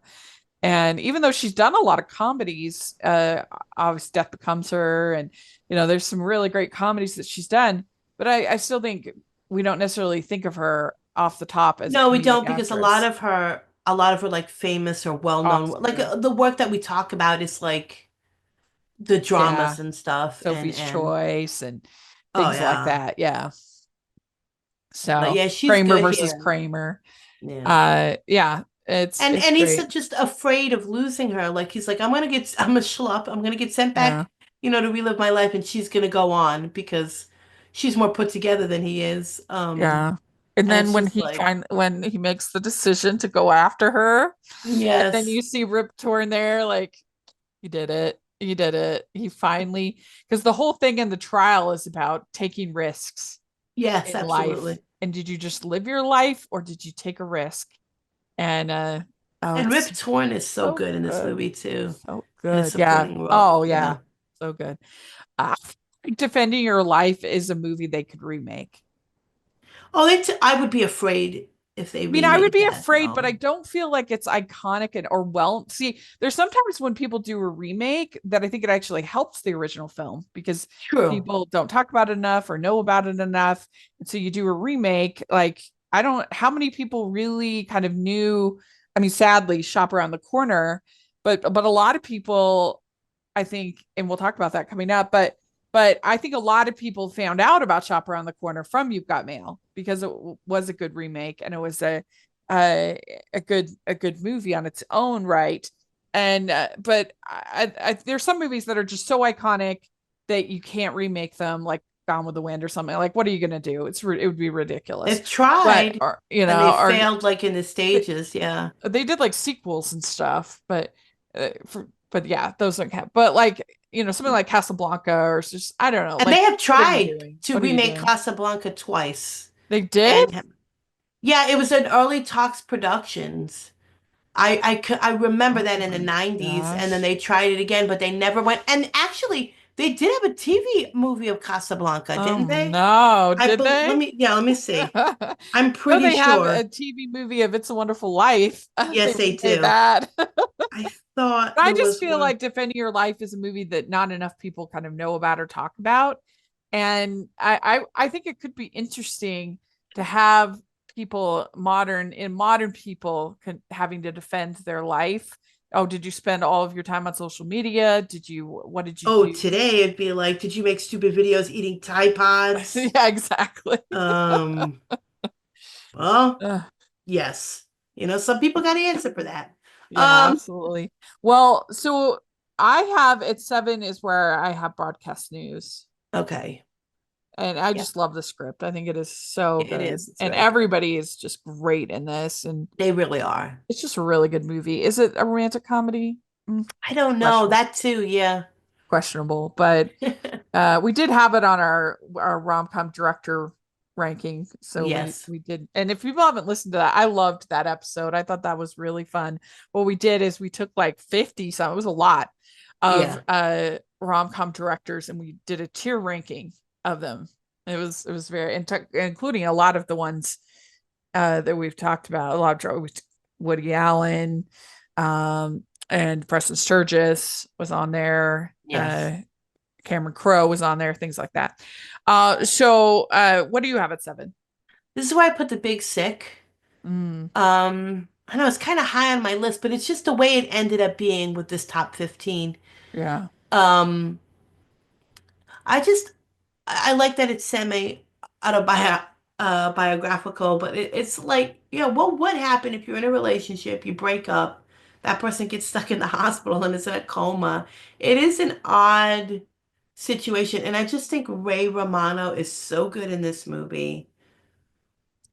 And even though she's done a lot of comedies, obviously Death Becomes Her, and there's some really great comedies that she's done, but I still think we don't necessarily think of her off the top as a No, we comedic don't because actress. a lot of her like famous or well-known like Oscar, the work that we talk about is like the yeah, dramas and stuff Sophie's and Choice and oh things like yeah. that. Yeah. But So yeah, she's Kramer good versus here. Kramer. Yeah. Yeah, it's And it's he's great. just afraid of losing her. Like he's like, I'm a schlub. I'm gonna get sent Yeah. back, to relive my life, and she's gonna go on because she's more put together than he is. Yeah. And And then it's just like, when he makes the decision to go after her, and then yes, you see Rip Torn there, like he did it. He did it. He finally, because the whole thing in the trial is about taking risks yes, in life. absolutely. And did you just live your life or did you take a risk? And oh, And Rip it's Torn is so so good in this good. movie too, So in a good. Yeah. supporting role. Oh Yeah. yeah. So good. Uh, Defending Your Life is a movie they could remake. Oh, I would be afraid if they I mean, I would remade be that afraid, but I though. don't feel like it's iconic and or well. See, there's sometimes when people do a remake that I think it actually helps the original film because True. people don't talk about it enough or know about it enough. And so you do a remake. Like, I don't, how many people really kind of knew? I mean, sadly, Shop Around the Corner, but a lot of people, I think, and we'll talk about that coming up, but I think a lot of people found out about Shop Around the Corner from You've Got Mail because it was a good remake and it was a a good movie on its own right. And but there's some movies that are just so iconic that you can't remake them, like Gone with the Wind or something. Like, what are you gonna do? It would be ridiculous. They've But tried or and they or failed like in the they, stages. Yeah. they did like sequels and stuff, but yeah, those don't count. But like something like Casablanca or just I don't know. And they Like, have what are you tried doing? to What are you remake doing? Casablanca twice. They did? And yeah, it was an early talks productions. I remember Oh that in the my 90s, and then gosh. they tried it again, but they never went. And actually, they did have a TV movie of Casablanca, Oh didn't they? no, did they? Let me see. I'm No, pretty they have a sure. TV movie of It's a Wonderful Life. They Yes, they remade do. that. I thought I there just was feel one. like Defending Your Life is a movie that not enough people kind of know about or talk about. And I think it could be interesting to have people modern people having to defend their life. Oh, did you spend all of your time on social media? What did you Oh, do? today it'd be like, did you make stupid videos eating Tide Pods? Yeah, exactly. Um, well, Ugh, yes. Some people got to answer for that. yeah, Um, absolutely. Well, so I have at 7 is where I have broadcast news. okay. And I Yeah, just love the script. I think it is so it good. is. It's And very good. everybody is just great in this. And They really are. it's just a really good movie. Is it a romantic comedy? I don't know. Questionable. That too, yeah. Questionable. But we did have it on our rom-com director ranking. So we Yes. we did. And if people haven't listened to that, I loved that episode. I thought that was really fun. What we did is we took like 50 some, it was a lot of Yeah. rom-com directors and we did a tier ranking of them. It was very including a lot of the ones that we've talked about, a lot of Woody Allen, and Preston Sturges was on there. Yes. Cameron Crowe was on there, things like that. What do you have at 7? This is why I put The Big Sick. Mm, I know it's kind of high on my list, but it's just the way it ended up being with this top 15. yeah, Um, I just I like that it's semi biographical, but it's like, what would happen if you're in a relationship, you break up, that person gets stuck in the hospital and is in a coma. It is an odd situation, and I just think Ray Romano is so good in this movie.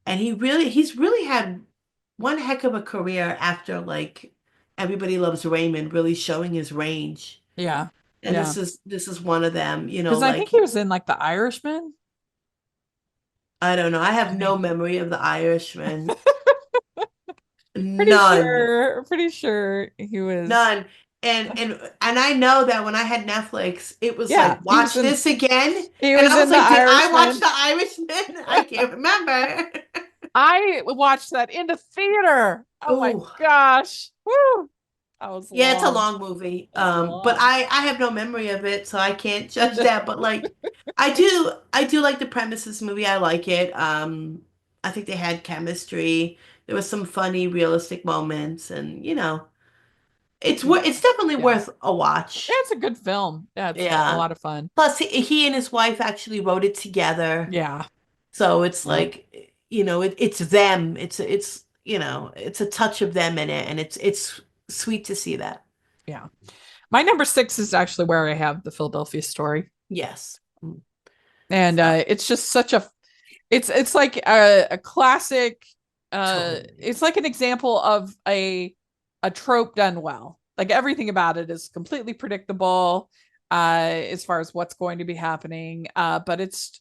And he's really had one heck of a career after like Everybody Loves Raymond, really showing his range. yeah, And yeah. this is one of them, Because I think like he was in like The Irishman. I don't know. I have no memory of The Irishman. Pretty None. sure, pretty sure he was. None. And I know that when I had Netflix, it was Yeah, like, watch this again. he And was I was in The like, did I watch Irishman. The Irishman? I can't remember. I watched that in the theater. Oh my Oh, gosh. Woo. That was yeah, it's a long. long movie. That's But long. I have no memory of it, so I can't judge that. But like, I do like the premise of this movie. I like it. I think they had chemistry. There was some funny, realistic moments, and it's definitely Yeah. worth a Yeah, watch. it's a good film. Yeah, it's a Yeah. lot of fun. Plus, he and his wife actually wrote it together, Yeah. so it's Yeah. like, it's them. It's a touch of them in it, and it's sweet to see that. Yeah. My number 6 is actually where I have the Philadelphia Story. Yes. And So, it's just such a it's like a classic totally. it's like an example of a trope done well. Like everything about it is completely predictable as far as what's going to be happening. But it's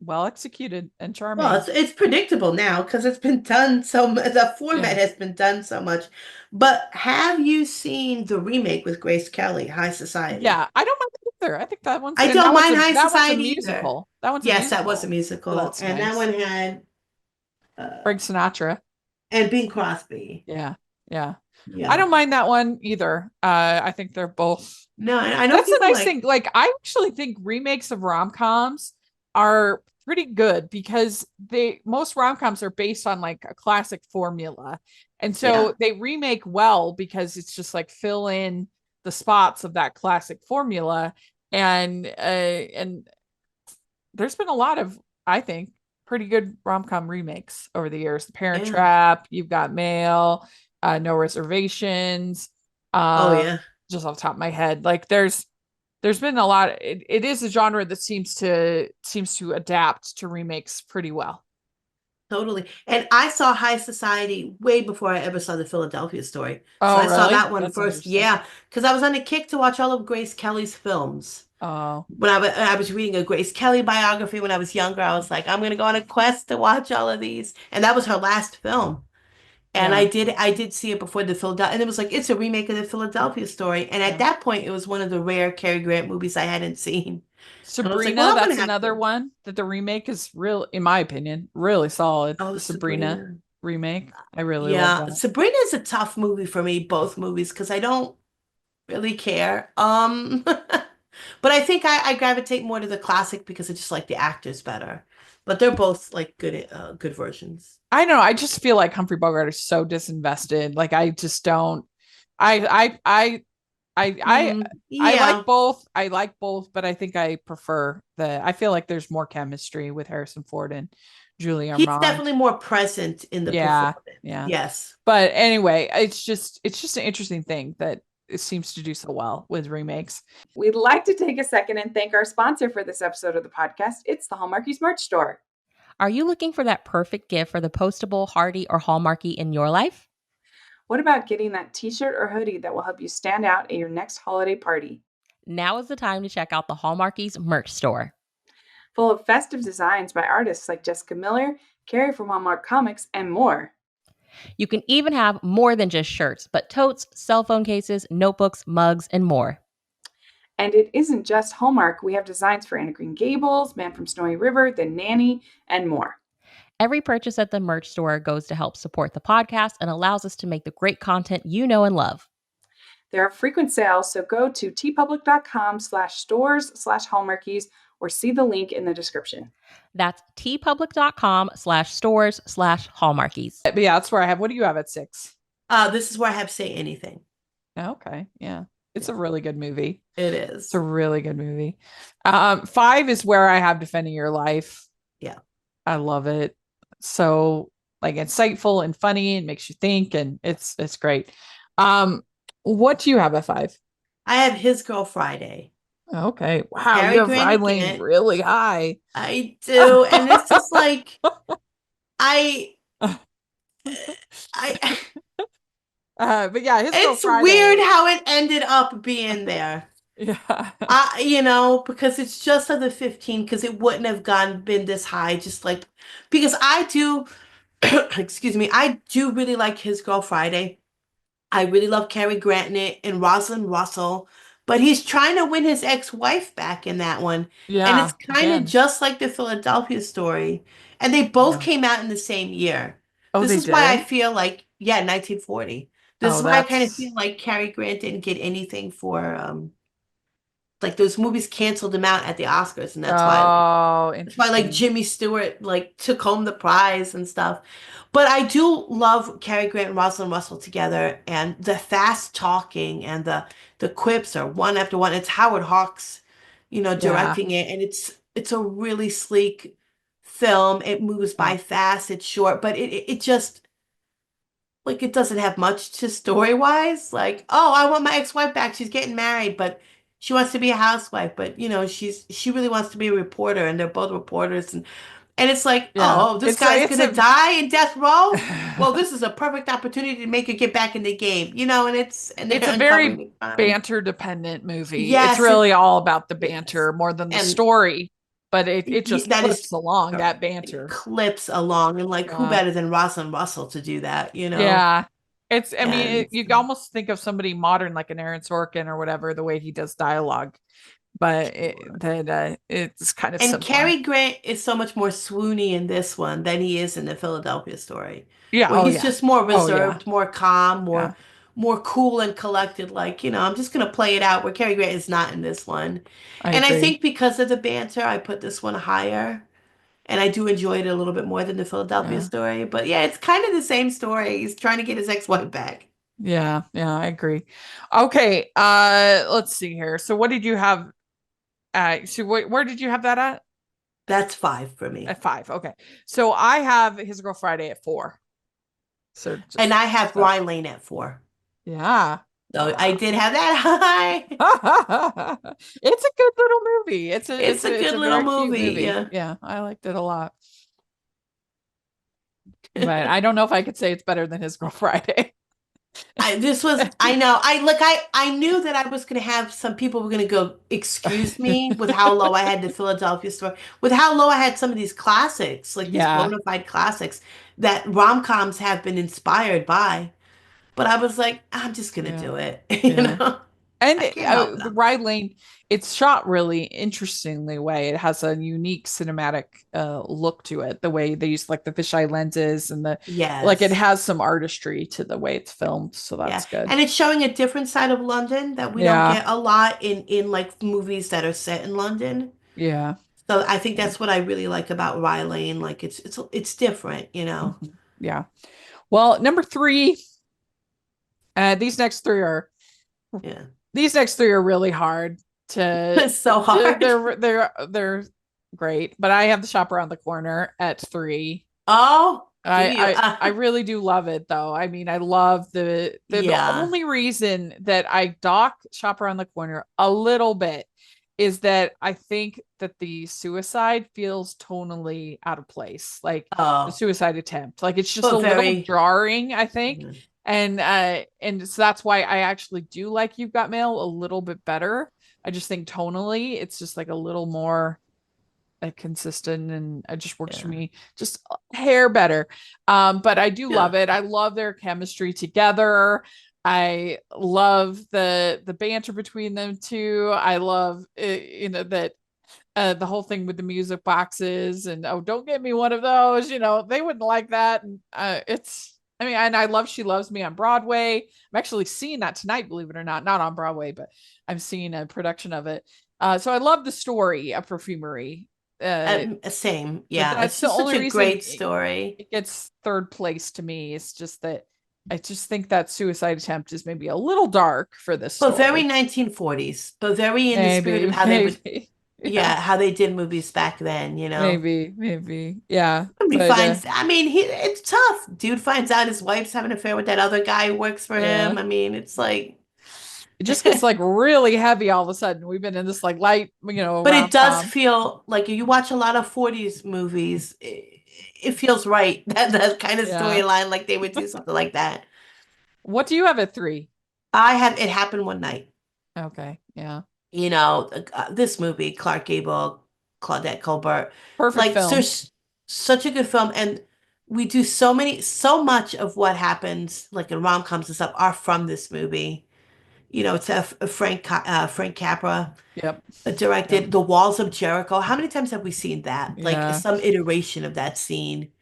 well executed and Well, charming. it's predictable now because it's been done so much. The Yeah. format has been done so much. But have you seen the remake with Grace Kelly, High Society? Yeah, I don't mind it either. I think that one's I and don't mind High that one's a Society either. musical. That one's a Yes, that was a musical. So musical, that's and that nice. one had Frank uh Sinatra. and Bing Crosby. Yeah. Yeah. I Yeah. don't mind that one either. I think they're both. No, I know That's the people nice like. thing. Like, I actually think remakes of rom-coms are pretty good because most rom-coms are based on like a classic formula. And Yeah, so they remake well because it's just like fill in the spots of that classic formula. And there's been a lot of, I think, pretty good rom-com remakes over the years. The Parent yeah. Trap, You've Got Mail, No Reservations. Oh Uh, yeah. just off the top of my head, like there's been a lot. It is a genre that seems to adapt to remakes pretty well. Totally. And I saw High Society way before I ever saw the Philadelphia Story. So Oh, I saw really? that one That's first. interesting. Yeah, because I was on a kick to watch all of Grace Kelly's films. Oh, When I was reading a Grace Kelly biography when I was younger, I was like, I'm gonna go on a quest to watch all of these. And that was her last film. And yeah, I did see it before the Philadelphia, and it was like it's a remake of the Philadelphia Story. And at yeah. that point, it was one of the rare Cary Grant movies I hadn't seen. And I was like, Sabrina, well, I'm that's gonna have another to. one that the remake is real, in my opinion, really solid. Oh, The Sabrina Sabrina. remake, I really love Yeah, that. Sabrina is a tough movie for me, both movies, because I don't really care. But I think I gravitate more to the classic because I just like the actors better. But they're both like good versions. I don't know. I just feel like Humphrey Bogart is so disinvested. Like I just don't. I I I I I like Yeah, both. I like both, but I think I prefer the. I feel like there's more chemistry with Harrison Ford and Julie he's Armand. definitely more present in the Yeah, performance. yeah. Yes, But anyway, it's just an interesting thing that it seems to do so well with remakes. We'd like to take a second and thank our sponsor for this episode of the podcast. It's the Hallmarkies merch store. Are you looking for that perfect gift for the postable, hardy, or Hallmarky in your life? What about getting that t-shirt or hoodie that will help you stand out at your next holiday party? Now is the time to check out the Hallmarkies merch store. Full of festive designs by artists like Jessica Miller, Carrie from Hallmark Comics, and more. You can even have more than just shirts, but totes, cell phone cases, notebooks, mugs, and more. And it isn't just Hallmark. We have designs for Anna Green Gables, Man from Snowy River, The Nanny, and more. Every purchase at the merch store goes to help support the podcast and allows us to make the great content you know and love. There are frequent sales, so go to tpublic.com/stores/hallmarkies or see the link in the description. That's tpublic.com/stores/hallmarkies. But yeah, that's where I have. What do you have at 6? this is where I have Say Anything. Okay, yeah, it's a really good movie. It It's is. a really good movie. 5 is where I have Defending Your Life. Yeah. I love it. So like insightful and funny and makes you think, and it's great. What do you have at 5? I have His Girl Friday. Okay. Wow, Cary you have Grant Eileen again. really high. I do, and it's just like I But yeah, His Girl it's Friday. weird how it ended up being there. Yeah. Because it's just under 15, because it wouldn't have been this high, just like because I do, excuse me, I do really like His Girl Friday. I really love Cary Grant in it and Rosalind Russell, but he's trying to win his ex-wife back in that one. And it's Yeah. kind of Again. just like the Philadelphia story. And they both Yeah. came out in the same year. Oh, This they is why I did? feel like, yeah, 1940. This Oh, is why I kind of that's feel like Cary Grant didn't get anything for like those movies canceled him out at the Oscars, and oh, that's why like interesting. Jimmy Stewart like took home the prize and stuff. But I do love Cary Grant and Rosalind Russell together, and the fast talking and the quips are one after one. It's Howard Hawks, Yeah. directing it, and it's a really sleek film. It moves Yeah. by fast, it's short, but it just like it doesn't have much to story wise. Like, oh, I want my ex-wife back. She's getting married, but she wants to be a housewife. But she really wants to be a reporter, and they're both reporters. And it's like, Yeah. oh, this guy's It's gonna a die in death row. Well, this is a perfect opportunity to make her get back in the game, and it's they're a uncovering very the crime. banter dependent movie. It's Yes, really all about the yes, banter more than the and story, but it just that is clips along that correct. It banter. clips along, and like, who Yeah. better than Rosalind Russell to do that, Yeah. I mean, And you almost think of somebody modern like an Aaron Sorkin or whatever, the way he does dialogue, but it's kind of And similar. Cary Grant is so much more swoony in this one than he is in the Philadelphia story, Yeah. where Oh, he's yeah. just more Oh, yeah. reserved, more calm, Yeah. more cool and collected. Like, I'm just gonna play it out. Where Cary Grant is not in this one, I and I agree. think because of the banter, I put this one higher, and I do enjoy it a little bit more than the Philadelphia Yeah. story. But yeah, it's kind of the same story. He's trying to get his ex-wife back. Yeah. Yeah. I agree. Okay. Let's see here. So what did you have? Where did you have that at? That's 5 for me, At five. Okay. So I have His Girl Friday at four. So and just I have so Rye Lane at 4. yeah. So I Yeah. did have that high. It's a good little movie. It's a It's good a little very cute movie. movie. Yeah. Yeah, I liked it a lot. But I don't know if I could say it's better than His Girl Friday. I know, I knew that I was going to have some people were going to go, excuse me, with how low I had the Philadelphia story, with how low I had some of these classics, like these Yeah. bona fide classics that rom-coms have been inspired by. But I was like, I'm just going to Yeah. do it. Yeah. And I can't help the them. Ride Lane, it's shot really interestingly way. It has a unique cinematic look to it. The way they use like the fisheye lenses and the like it Yes. has some artistry to the way it's filmed, so Yeah. that's good. And it's showing a different side of London that we don't Yeah. get a lot in like movies that are set in London. Yeah. So I think Yeah. that's what I really like about Rye Lane. Like it's different. Mhm. Yeah. Well, number three, these next three are Yeah. really hard to It's so hard. they're great, but I have the Shop Around the Corner at three. Oh, do you? I really do love it though. I mean, I love the Yeah. only reason that I dock Shop Around the Corner a little bit is that I think that the suicide feels tonally out of place. Like the Oh, suicide attempt. Like it's just a but little very. jarring, I think. Mhm. And so that's why I actually do like You've Got Mail a little bit better. I just think tonally it's just like a little more consistent and it just works for Yeah. me just a hair better. But I do Yeah. love it. I love their chemistry together. I love the banter between them two. I love that the whole thing with the music boxes and oh, don't get me one of those. They wouldn't like that. And it's I mean, and I love She Loves Me on Broadway. I'm actually seeing that tonight, believe it or not on Broadway, but I'm seeing a production of it. So I love the story of Perfumery. Same. But Yeah. that's It's the just such only a reason great story, it gets third place to me. It's just that I just think that suicide attempt is maybe a little dark for this but very story. 1940s, but very in the spirit of Maybe, how they would, maybe, yeah, yeah, how they did movies back then. maybe, yeah. He But finds, I mean, it's tough. Dude finds out his wife's having an affair with that other guy who works for yeah, him. I mean, it's like, it just gets like really heavy all of a sudden. We've been in this like light, but it rom does com. feel like you watch a lot of 40s movies, it feels right. That kind of Yeah. storyline, like they would do something like that. What do you have at three? I have It Happened One Night. Okay, yeah. This movie, Clark Gable, Claudette Colbert, Perfect like film. such a good film, and we do so much of what happens like in rom-coms and stuff are from this movie. It's a Frank Capra Yep. Yep. directed The Walls of Jericho. How many times have we seen that? Like Yeah. some iteration of that scene.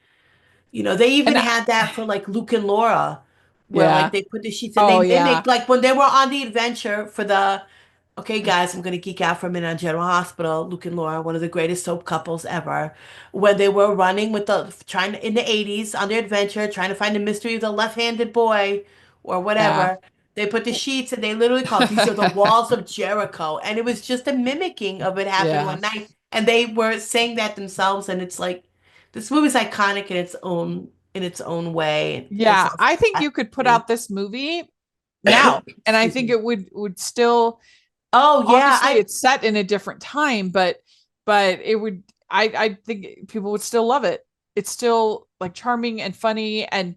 They even And had that for like Luke and Laura, where like yeah. they put the sheets and Oh they yeah. make like when they were on the adventure for the okay, guys, I'm gonna geek out for a minute on General Hospital. Luke and Laura, one of the greatest soap couples ever. When they were running with the trying in the 80s on their adventure, trying to find the mystery of the left-handed boy or Yeah. whatever, they put the sheets and they literally called these are the walls of Jericho. And it was just a mimicking of it happened Yeah. one night. And they were saying that themselves, and it's like this movie's iconic in its own way. It's Yeah. also I think you could put funny. out this movie now, and I Excuse think me. it would still, Oh yeah, obviously it's set in a different time, but it would, I think people would still love it. It's still like charming and funny, and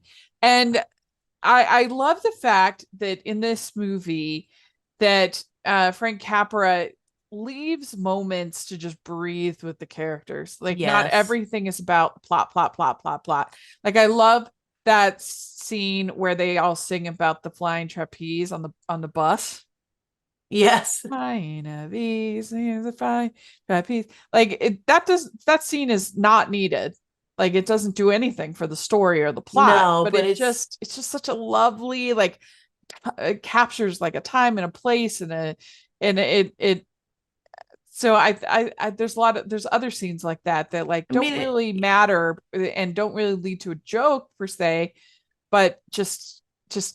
I love the fact that in this movie that Frank Capra leaves moments to just breathe with the characters. Like not yes. everything is about plot, plot, plot, plot, plot. Like I love that scene where they all sing about the flying trapeze on the bus. Yes. Flying of these, the flying trapeze. Like that scene is not needed. Like it doesn't do anything for the story or the plot, No, but but it's just such a lovely, like it captures like a time and a place and it so there's other scenes like that like I don't mean, really matter and don't really lead to a joke per se, but just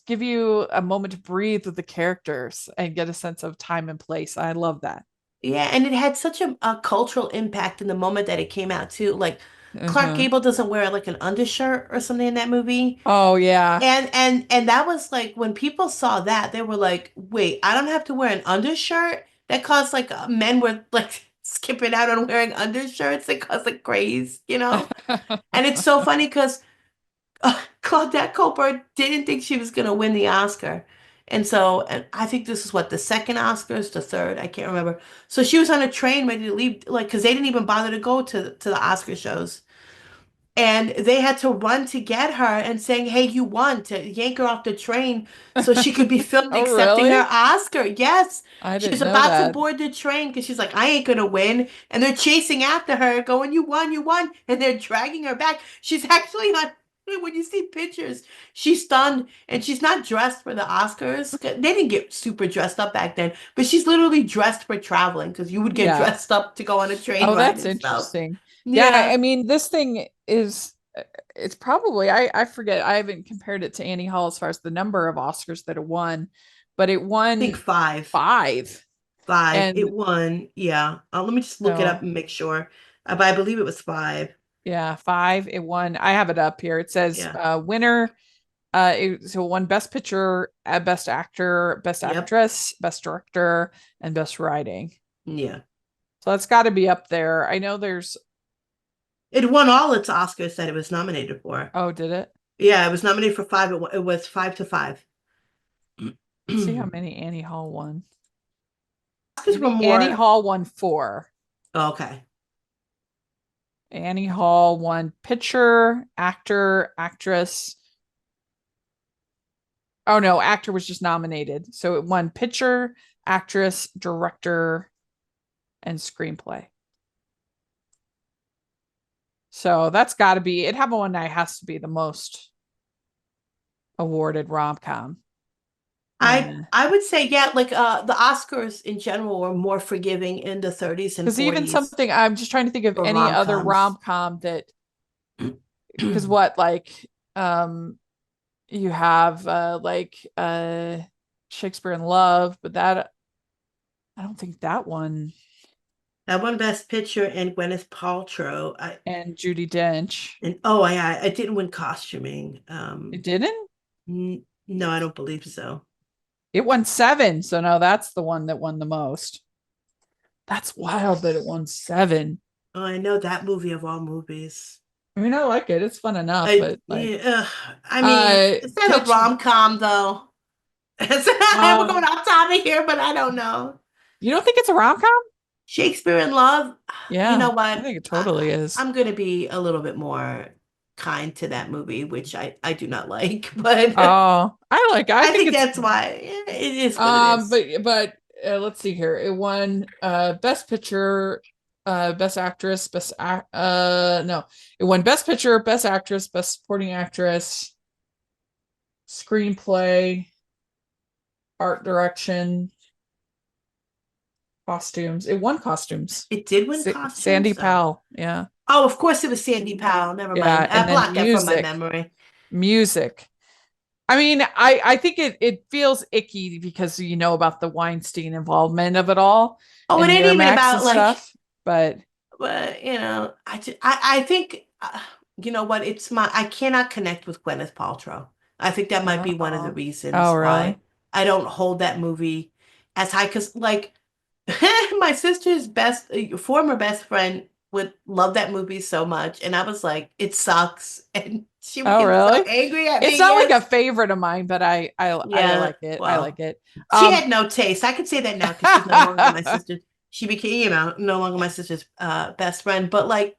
give you a moment to breathe with the characters and get a sense of time and place. I love that. yeah, and it had such a cultural impact in the moment that it came out too. Like Clark Uh-huh. Gable doesn't wear like an undershirt or something in that movie. Oh yeah. And that was like when people saw that, they were like, "Wait, I don't have to wear an undershirt?" That caused like men were like skipping out on wearing undershirts. It caused like craze. And it's so funny because Claudette Colbert didn't think she was going to win the Oscar. And I think this is what the second Oscar is, the third, I can't remember. So she was on a train ready to leave, like, because they didn't even bother to go to the Oscar shows. And they had to run to get her and saying, "Hey, you won," to yank her off the train so she could be filmed Oh accepting her really? Oscar. Yes. I She was didn't know about to that. board the train because she's like, "I ain't gonna win." And they're chasing after her, going, "You won, you won." And they're dragging her back. She's actually on, when you see pictures, she's stunned and she's not dressed for the Oscars. They didn't get super dressed up back then, but she's literally dressed for traveling because you would get Yeah. dressed up to go on a train Oh, ride that's and stuff. interesting. Yeah, I Yeah. mean, this thing is it's probably I forget. I haven't compared it to Annie Hall as far as the number of Oscars that it won, but it I think won five. five. Five. It And won. Yeah. Let me just look it up so and make sure. But I believe it was five. yeah, five. It won. I have it up here. It says Yeah. winner. So it won Best Picture, Best Actor, Best Yep. Actress, Best Director, and Best Writing. Yeah. So that's got to be up there. I know there's. It won all its Oscars that it was nominated for. Oh, did it? Yeah, it was nominated for five. It was 5-5. Let's see how many Annie Hall won. Oscars were Annie more. Hall won four. Okay. Annie Hall won picture, actor, actress. Oh no, actor was just nominated. So it won picture, actress, director, and screenplay. So that's got to be, it have one night has to be the most awarded rom-com. I would say yeah, like the Oscars in general were more forgiving in the 30s and Because even 40s something, I'm just trying to think of for any other rom-coms. rom-com that, because what, like, you have Shakespeare in Love, but that, I don't think that one. That won Best Picture and Gwyneth Paltrow. And Judy Dench. And oh, I didn't win costuming. It didn't? No, I don't believe so. It won seven. So no, that's the one that won the most. That's wild that it won seven. Oh, I know that movie of all movies. I mean, I like it. It's fun enough, but like, Yeah, I mean, is that a pitch. rom-com though? We're going Um, off topic here, but I don't know. You don't think it's a rom-com? Shakespeare in Love, you Yeah, know I what? think it totally is. I'm going to be a little bit more kind to that movie, which I do not like, but Oh, I I think think it's that's why it is what it is. let's see here. It won Best Picture, Best Actress, no. It won Best Picture, Best Actress, Best Supporting Actress, Screenplay, Art Direction, Costumes. It won costumes. It did win Sandy costumes. Powell. Yeah. Oh, of course it was Sandy Powell. Never mind. Yeah, I and then blocked that from my music. memory. Music. I mean, I think it feels icky because you know about the Weinstein involvement of it all Oh, it and ain't even Miramax and about like, stuff. But but I think you know what? I cannot connect with Gwyneth Paltrow. I think that might be one of the oh, oh, reasons really? why I don't hold that movie as high. Because like my sister's former best friend would love that movie so much, and I was like, it sucks, and she would Oh, get so really? angry at It's me. not like a Yes, favorite of mine, but I yeah. like it. I like Well, it. she Um, had no taste. I could say that now because she's no longer my sister. She became, no longer my sister's best friend. But like,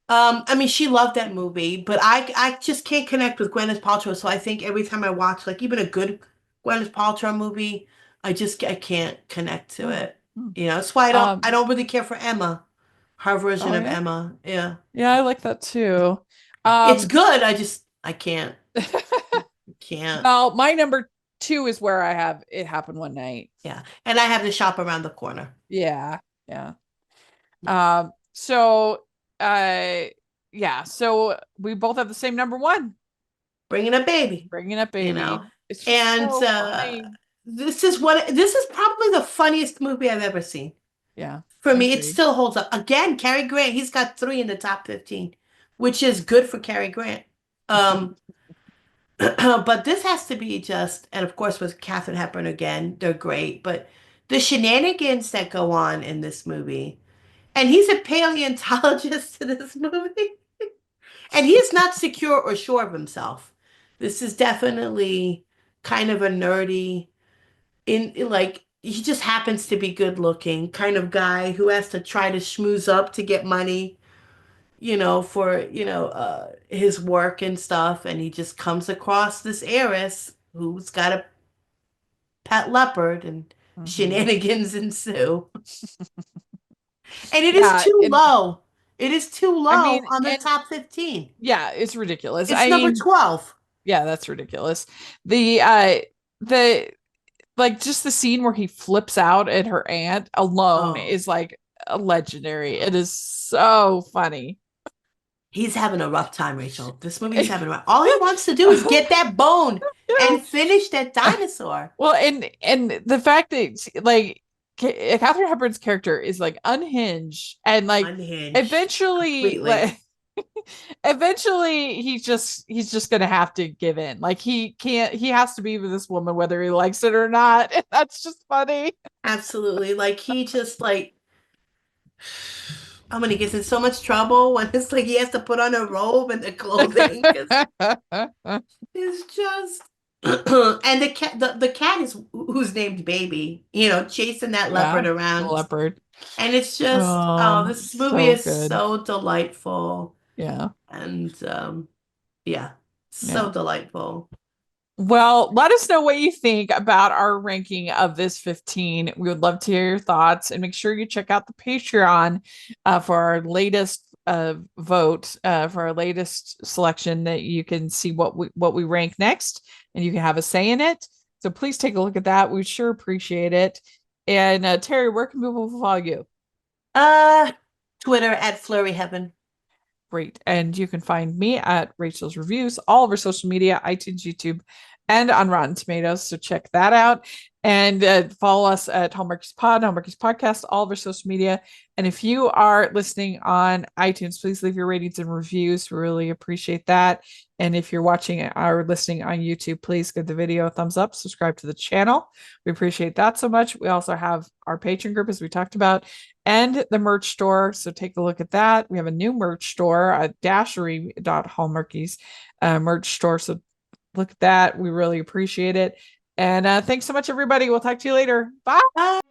I mean, she loved that movie, but I just can't connect with Gwyneth Paltrow. So I think every time I watch like even a good Gwyneth Paltrow movie, I can't connect to hmm, it. hmm. That's why I Um, don't really care for Emma, her version oh of yeah, Emma. Yeah, yeah, I like that too. it's Um, good. I can't. well, my number two is where I have It Happened One Night. Yeah, and I have to shop around the corner. Yeah, yeah. So, uh, yeah, so we both have the same number one, Bringing a baby, Bringing Up you Baby. know. It's just And so funny. this is probably the funniest movie I've ever seen. Yeah, For I me, it agree. still holds up. Again, Cary Grant, he's got three in the top 15, which is good for Cary Grant. Um, but this has to be just, and of course with Katharine Hepburn again, they're great. But the shenanigans that go on in this movie, and he's a paleontologist in this movie, and he is not secure or sure of himself. This is definitely kind of a nerdy, like he just happens to be good looking kind of guy who has to try to schmooze up to get money, for, his work and stuff. And he just comes across this heiress who's got a pet leopard and Mhm. shenanigans ensue. And it is Yeah, too and low. It is too I low mean, on the and top 15. yeah, it's ridiculous. It's I number mean, 12. yeah, that's ridiculous. The like just the scene where he flips out at her aunt alone Oh, is like a legendary. It is so funny. he's having a rough time, Rachel. This movie's having a rough. All he wants to do is get that bone and finish that dinosaur. Well, and the fact that like Katharine Hepburn's character is like unhinged and like Unhinged eventually completely. like eventually he's just gonna have to give in. Like he has to be with this woman whether he likes it or not. And that's just funny. Absolutely. Like he just like he gets in so much trouble when it's like he has to put on a robe and the clothing because it's just and the cat is who's named Baby, chasing that Yeah, leopard the around. leopard. And it's just, oh, Oh, this movie so is good. so delightful. Yeah. And yeah, Yeah. so delightful. Well, let us know what you think about our ranking of this 15. We would love to hear your thoughts and make sure you check out the Patreon for our latest vote, for our latest selection that you can see what we rank next and you can have a say in it. So please take a look at that. We sure appreciate it. And Terry, where can people follow you? Uh, Twitter at Flurry Heaven. Great. And you can find me at Rachel's Reviews, all over social media, iTunes, YouTube, and on Rotten Tomatoes. So check that out. And follow us at Hallmarkies Pod, Hallmarkies Podcast, all over social media. And if you are listening on iTunes, please leave your ratings and reviews. We really appreciate that. And if you're watching or listening on YouTube, please give the video a thumbs up, subscribe to the channel. We appreciate that so much. We also have our Patreon group, as we talked about, and the merch store. So take a look at that. We have a new merch store at dashery.hallmarkies merch store. So look at that. We really appreciate it. And thanks so much, everybody. We'll talk to you later. Bye. Bye.